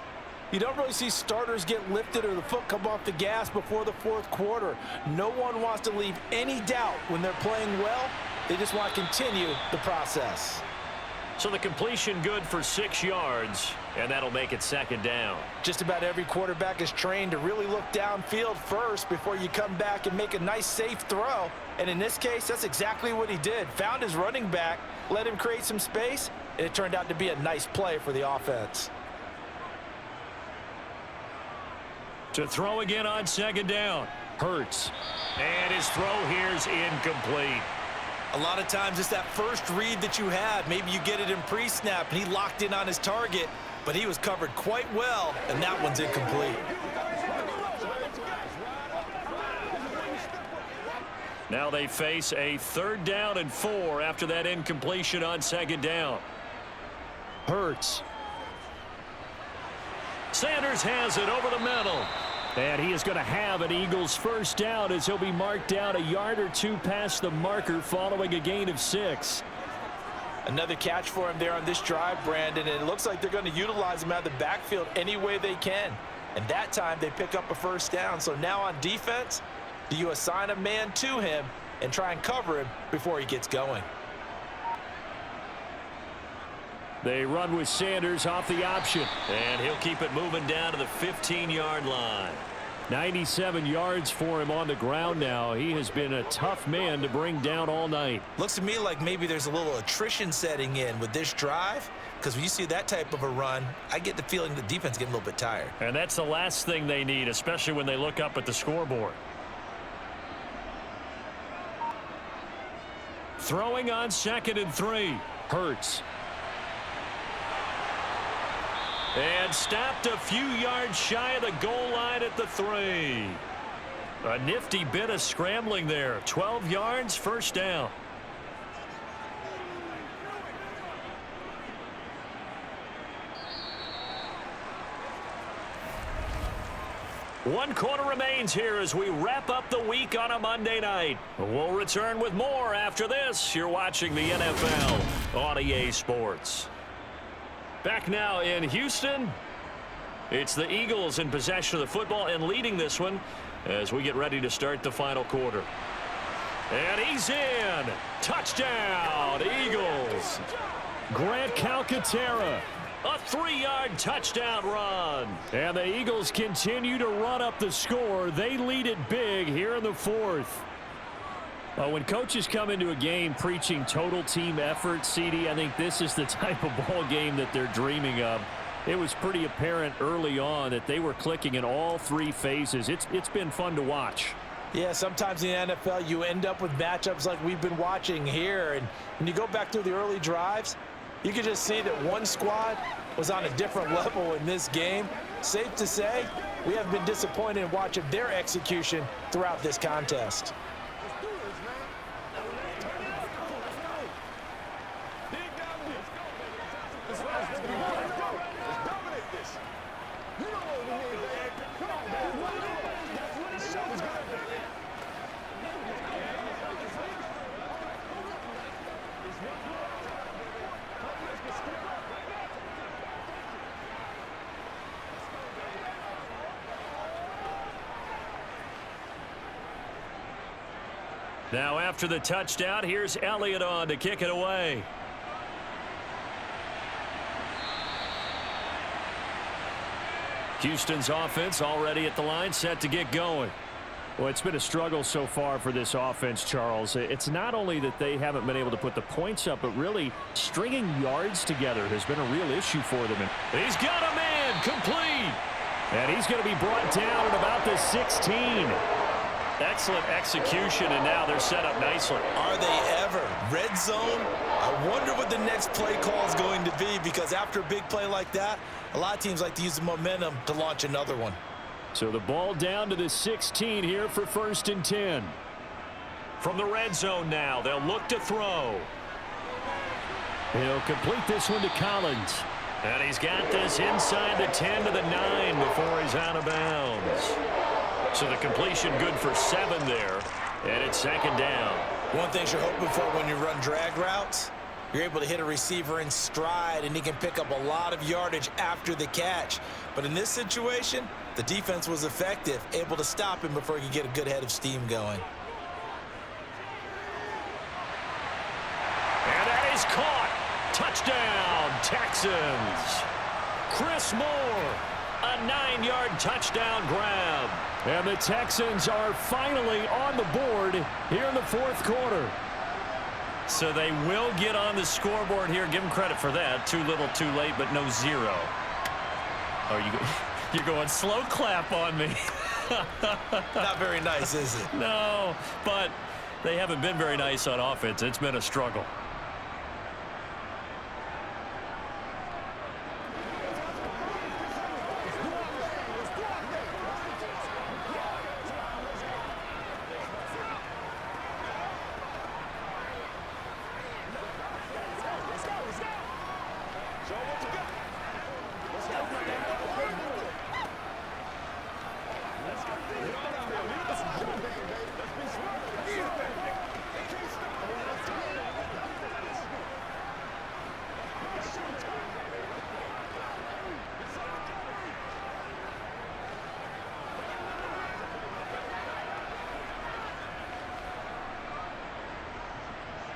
you don't really see starters get lifted or the foot come off the gas before the 4th quarter. No one wants to leave any doubt when they're playing well. They just want to continue the process. So the completion good for 6 yards, and that'll make it 2nd down. Just about every quarterback is trained to really look downfield first before you come back and make a nice, safe throw. And in this case, that's exactly what he did. Found his running back, let him create some space, and it turned out to be a nice play for the offense. To throw again on 2nd down. Hurts. And his throw here's incomplete. A lot of times it's that first read that you had. Maybe you get it in pre-snap, and he locked in on his target, but he was covered quite well, and that one's incomplete. Now they face a 3rd down and 4 after that incompletion on 2nd down. Hurts. Sanders has it over the middle. And he is going to have an Eagles first down as he'll be marked down a yard or 2 past the marker following a gain of 6. Another catch for him there on this drive, Brandon, and it looks like they're going to utilize him out of the backfield any way they can. And that time they pick up a first down. So now on defense, do you assign a man to him and try and cover him before he gets going? They run with Sanders off the option. And he'll keep it moving down to the 15-yard line. 97 yards for him on the ground now. He has been a tough man to bring down all night. Looks to me like maybe there's a little attrition setting in with this drive, because when you see that type of a run, I get the feeling the defense is getting a little bit tired. And that's the last thing they need, especially when they look up at the scoreboard. Throwing on 2nd and 3. Hurts. And stopped a few yards shy of the goal line at the 3. A nifty bit of scrambling there. 12 yards, first down. One quarter remains here as we wrap up the week on a Monday night. We'll return with more after this. You're watching the NFL on EA Sports. Back now in Houston, it's the Eagles in possession of the football and leading this one as we get ready to start the final quarter. And he's in. Touchdown, Eagles. Grant Calcaterra. A 3-yard touchdown run. And the Eagles continue to run up the score. They lead it big here in the 4th. When coaches come into a game preaching total team effort, CD, I think this is the type of ball game that they're dreaming of. It was pretty apparent early on that they were clicking in all 3 phases. It's been fun to watch. Yeah, sometimes in the NFL you end up with matchups like we've been watching here. And when you go back through the early drives, you can just see that one squad was on a different level in this game. Safe to say, we have been disappointed in watching their execution throughout this contest. Now after the touchdown, here's Elliott on to kick it away. Houston's offense already at the line, set to get going. Well, it's been a struggle so far for this offense, Charles. It's not only that they haven't been able to put the points up, but really stringing yards together has been a real issue for them. And he's got a man complete. And he's going to be brought down at about the 16. Excellent execution, and now they're set up nicely. Are they ever? Red zone? I wonder what the next play call is going to be, because after a big play like that, a lot of teams like to use the momentum to launch another one. So the ball down to the 16 here for 1st and 10. From the red zone now, they'll look to throw. He'll complete this one to Collins. And he's got this inside the 10 to the 9 before he's out of bounds. So the completion good for 7 there, and it's 2nd down. One thing you're hoping for when you run drag routes, you're able to hit a receiver in stride, and he can pick up a lot of yardage after the catch. But in this situation, the defense was effective, able to stop him before he could get a good head of steam going. And that is caught. Touchdown, Texans. Chris Moore, a 9-yard touchdown grab. And the Texans are finally on the board here in the 4th quarter. So they will get on the scoreboard here. Give them credit for that. Too little, too late, but no 0. Oh, you're going slow clap on me. Not very nice, is it? No, but they haven't been very nice on offense. It's been a struggle.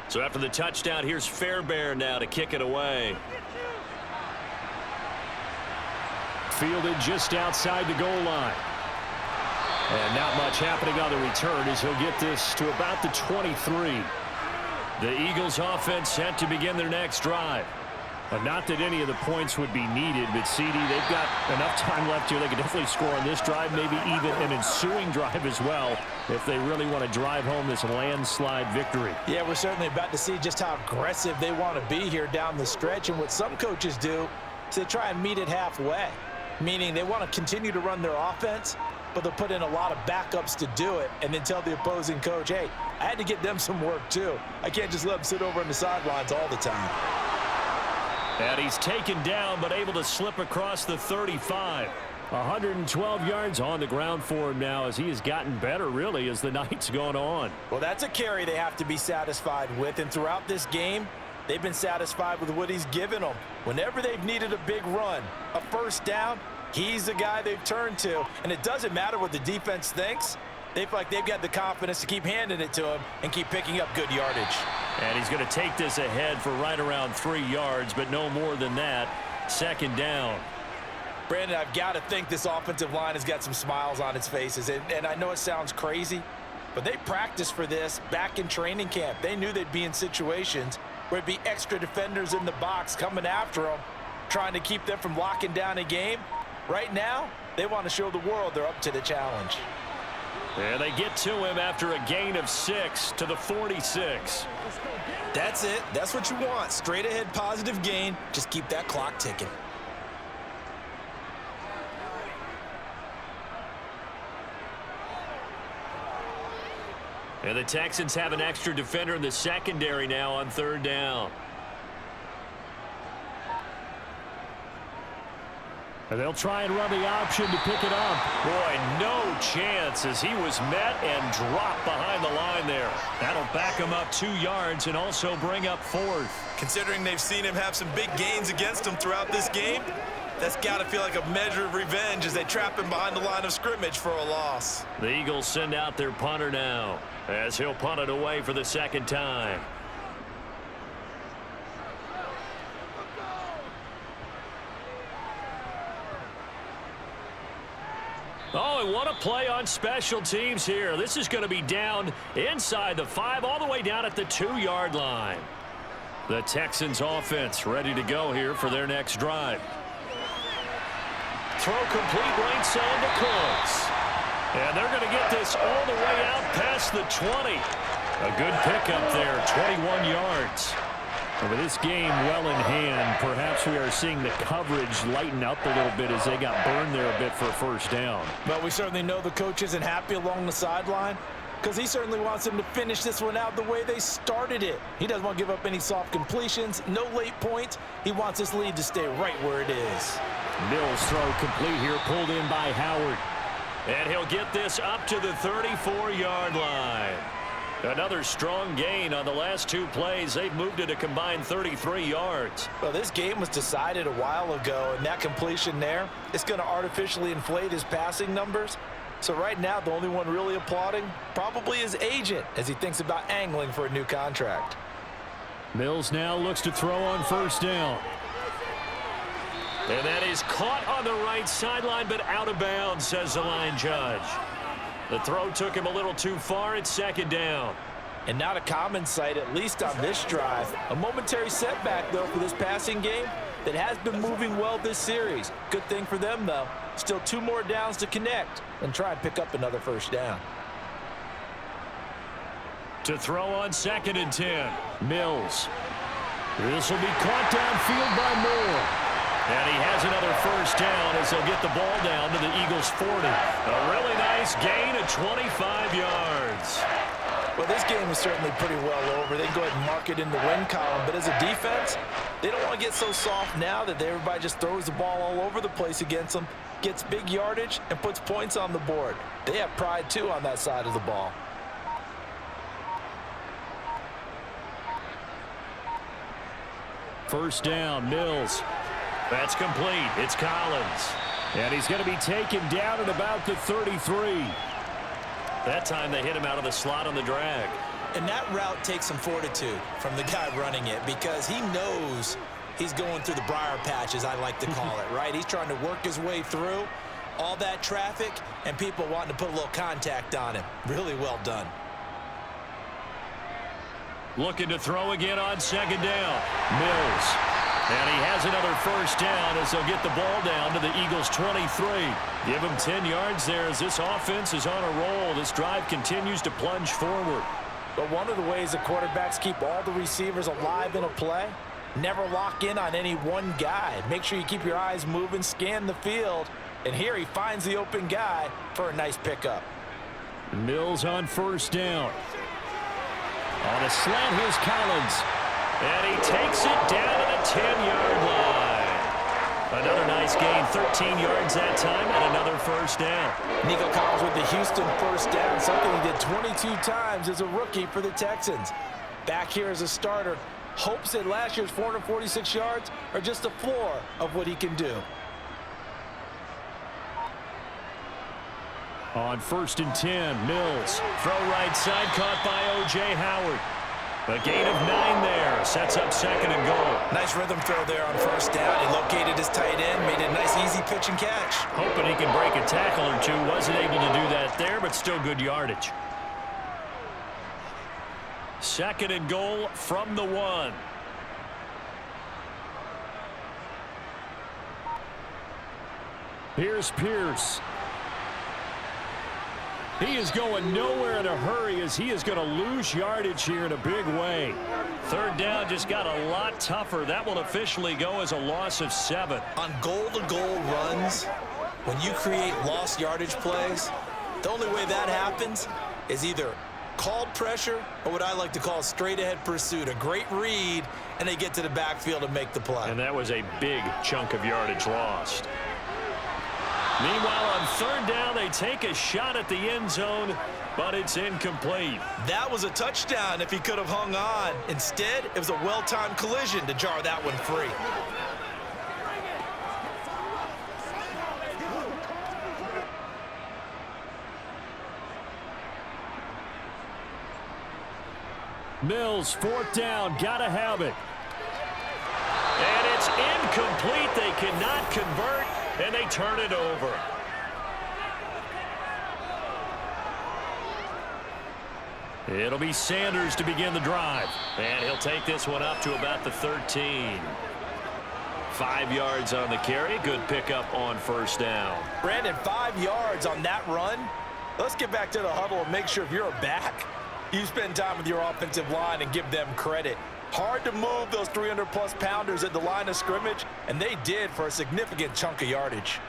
So after the touchdown, here's Fairbairn now to kick it away. fielded just outside the goal line. And not much happening on the return as he'll get this to about the 23. The Eagles offense set to begin their next drive. Not that any of the points would be needed, but CD, they've got enough time left here. They could definitely score on this drive, maybe even an ensuing drive as well, if they really want to drive home this landslide victory. Yeah, we're certainly about to see just how aggressive they want to be here down the stretch. And what some coaches do is they try and meet it halfway, meaning they want to continue to run their offense, but they'll put in a lot of backups to do it and then tell the opposing coach, hey, I had to get them some work too. I can't just let them sit over on the sidelines all the time. And he's taken down, but able to slip across the 35. 112 yards on the ground for him now as he has gotten better, really, as the night's gone on. Well, that's a carry they have to be satisfied with. And throughout this game, they've been satisfied with what he's given them. Whenever they've needed a big run, a first down, he's the guy they've turned to. And it doesn't matter what the defense thinks. They feel like they've got the confidence to keep handing it to him and keep picking up good yardage. And he's going to take this ahead for right around 3 yards, but no more than that. Second down. Brandon, I've got to think this offensive line has got some smiles on its faces. And I know it sounds crazy, but they practiced for this back in training camp. They knew they'd be in situations where it'd be extra defenders in the box coming after them, trying to keep them from locking down a game. Right now, they want to show the world they're up to the challenge. And they get to him after a gain of 6 to the 46. That's it. That's what you want. Straight ahead positive gain. Just keep that clock ticking. And the Texans have an extra defender in the secondary now on third down. And they'll try and run the option to pick it up. Boy, no chance as he was met and dropped behind the line there. That'll back him up 2 yards and also bring up 4th. Considering they've seen him have some big gains against him throughout this game, that's got to feel like a measure of revenge as they trap him behind the line of scrimmage for a loss. The Eagles send out their punter now as he'll punt it away for the second time. Oh, and what a play on special teams here. This is going to be down inside the 5, all the way down at the 2-yard line. The Texans offense ready to go here for their next drive. Throw complete right side to Close. And they're going to get this all the way out past the 20. A good pickup there, 21 yards. And with this game well in hand, perhaps we are seeing the coverage lighten up a little bit as they got burned there a bit for a first down. But we certainly know the coach isn't happy along the sideline because he certainly wants them to finish this one out the way they started it. He doesn't want to give up any soft completions, no late points. He wants this lead to stay right where it is. Mills throw complete here, pulled in by Howard. And he'll get this up to the 34-yard line. Another strong gain on the last 2 plays. They've moved it a combined 33 yards. Well, this game was decided a while ago, and that completion there is going to artificially inflate his passing numbers. So right now, the only one really applauding probably his agent as he thinks about angling for a new contract. Mills now looks to throw on first down. And that is caught on the right sideline, but out of bounds, says the line judge. The throw took him a little too far. It's second down. And not a common sight, at least on this drive. A momentary setback, though, for this passing game that has been moving well this series. Good thing for them, though. Still 2 more downs to connect and try and pick up another first down. To throw on 2nd and 10. Mills. This will be caught downfield by Moore. And he has another first down as they'll get the ball down to the Eagles' 40. A really nice gain of 25 yards. Well, this game is certainly pretty well over. They can go ahead and mark it in the win column. But as a defense, they don't want to get so soft now that everybody just throws the ball all over the place against them, gets big yardage, and puts points on the board. They have pride, too, on that side of the ball. First down, Mills. That's complete. It's Collins. And he's going to be taken down at about the 33. That time they hit him out of the slot on the drag. And that route takes some fortitude from the guy running it because he knows he's going through the briar patch, as I like to call it, right? He's trying to work his way through all that traffic and people wanting to put a little contact on him. Really well done. Looking to throw again on second down. Mills. And he has another first down as they'll get the ball down to the Eagles' 23. Give him 10 yards there as this offense is on a roll. This drive continues to plunge forward. But one of the ways the quarterbacks keep all the receivers alive in a play, never lock in on any one guy. Make sure you keep your eyes moving, scan the field, and here he finds the open guy for a nice pickup. Mills on first down. On a slant, here's Collins. And he takes it down to the 10-yard line. Another nice gain, 13 yards that time, and another first down. Nico Collins with the Houston first down, something he did 22 times as a rookie for the Texans. Back here as a starter, hopes that last year's 446 yards are just the floor of what he can do. On 1st and 10, Mills. Throw right side, caught by O.J. Howard. A gain of 9 there. Sets up second and goal. Nice rhythm throw there on first down. He located his tight end, made it a nice, easy pitch and catch. Hoping he can break a tackle or two. Wasn't able to do that there, but still good yardage. Second and goal from the 1. Here's Pierce. He is going nowhere in a hurry as he is going to lose yardage here in a big way. Third down just got a lot tougher. That will officially go as a loss of 7. On goal-to-goal runs, when you create lost yardage plays, the only way that happens is either called pressure or what I like to call straight-ahead pursuit. A great read, and they get to the backfield and make the play. And that was a big chunk of yardage lost. Meanwhile, on third down, they take a shot at the end zone, but it's incomplete. That was a touchdown if he could have hung on. Instead, it was a well-timed collision to jar that one free. Mills, fourth down, gotta have it. And it's incomplete. They cannot convert, and they turn it over. It'll be Sanders to begin the drive. And he'll take this one up to about the 13. 5 yards on the carry. Good pickup on first down. Brandon, 5 yards on that run. Let's get back to the huddle and make sure if you're a back, you spend time with your offensive line and give them credit. Hard to move those 300-plus pounders at the line of scrimmage, and they did for a significant chunk of yardage.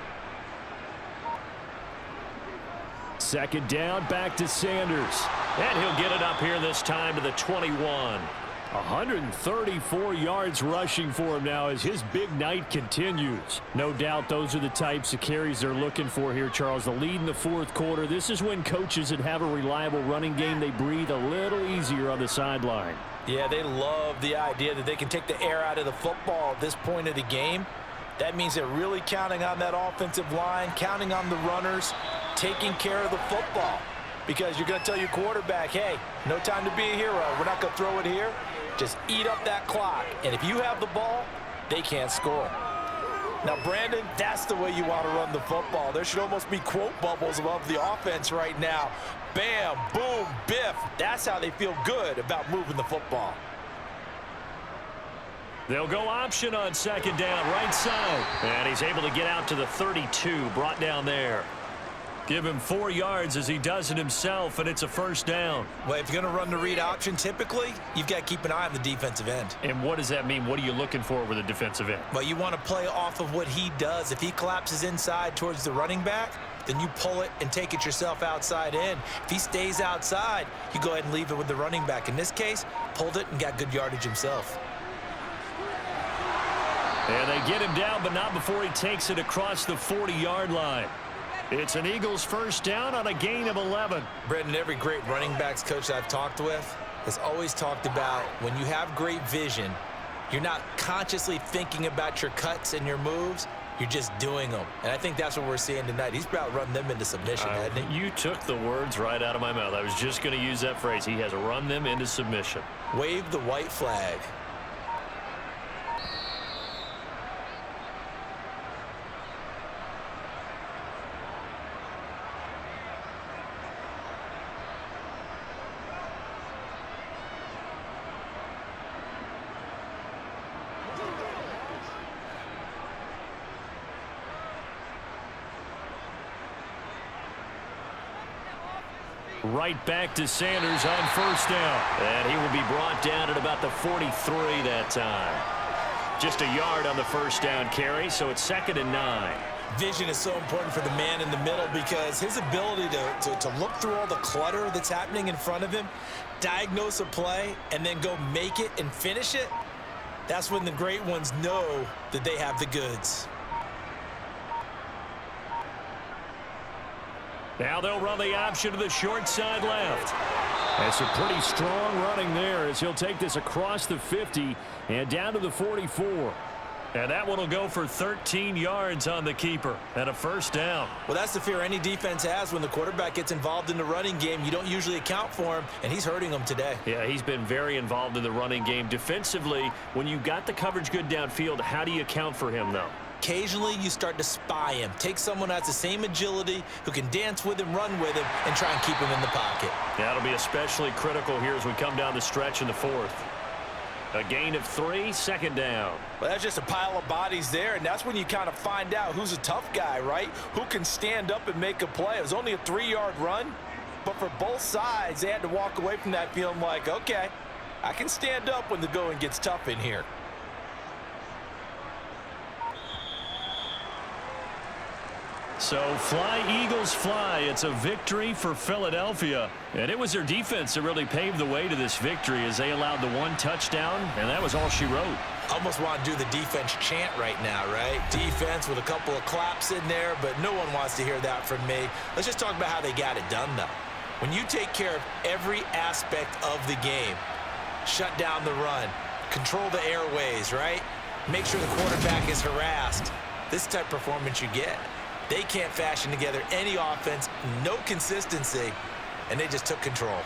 Second down, back to Sanders. And he'll get it up here this time to the 21. 134 yards rushing for him now as his big night continues. No doubt those are the types of carries they're looking for here, Charles. The lead in the fourth quarter. This is when coaches that have a reliable running game, they breathe a little easier on the sideline. Yeah, they love the idea that they can take the air out of the football at this point of the game. That means they're really counting on that offensive line, counting on the runners, taking care of the football. Because you're going to tell your quarterback, hey, no time to be a hero. We're not going to throw it here. Just eat up that clock. And if you have the ball, they can't score. Now, Brandon, that's the way you want to run the football. There should almost be quote bubbles above the offense right now. Bam, boom, biff. That's how they feel good about moving the football. They'll go option on second down, right side. And he's able to get out to the 32, brought down there. Give him 4 yards as he does it himself, and it's a first down. Well, if you're going to run the read option, typically, you've got to keep an eye on the defensive end. And what does that mean? What are you looking for with a defensive end? Well, you want to play off of what he does. If he collapses inside towards the running back, then you pull it and take it yourself outside in. If he stays outside, you go ahead and leave it with the running back. In this case, pulled it and got good yardage himself. And they get him down, but not before he takes it across the 40-yard line. It's an Eagles first down on a gain of 11. Brendan, every great running backs coach I've talked with has always talked about when you have great vision, you're not consciously thinking about your cuts and your moves. You're just doing them. And I think that's what we're seeing tonight. He's about run them into submission, hasn't he? You took the words right out of my mouth. I was just going to use that phrase. He has run them into submission. Wave the white flag. Right back to Sanders on first down. And he will be brought down at about the 43 that time. Just a yard on the first down carry, so it's 2nd and 9. Vision is so important for the man in the middle because his ability to look through all the clutter that's happening in front of him, diagnose a play, and then go make it and finish it, that's when the great ones know that they have the goods. Now they'll run the option to the short side left. That's a pretty strong running there as he'll take this across the 50 and down to the 44. And that one will go for 13 yards on the keeper and a first down. Well, that's the fear any defense has when the quarterback gets involved in the running game. You don't usually account for him, and he's hurting them today. Yeah, he's been very involved in the running game. Defensively, when you got the coverage good downfield, how do you account for him, though? Occasionally, you start to spy him. Take someone who has the same agility, who can dance with him, run with him, and try and keep him in the pocket. That'll be especially critical here as we come down the stretch in the 4th. A gain of 3, 2nd down. Well, that's just a pile of bodies there, and that's when you kind of find out who's a tough guy, right? Who can stand up and make a play. It was only a 3-yard run, but for both sides, they had to walk away from that feeling like, okay, I can stand up when the going gets tough in here. So fly, Eagles, fly. It's a victory for Philadelphia. And it was their defense that really paved the way to this victory as they allowed the 1 touchdown, and that was all she wrote. Almost want to do the defense chant right now, right? Defense with a couple of claps in there, but no one wants to hear that from me. Let's just talk about how they got it done, though. When you take care of every aspect of the game, shut down the run, control the airways, right? Make sure the quarterback is harassed. This type of performance you get. They can't fashion together any offense, no consistency, and they just took control.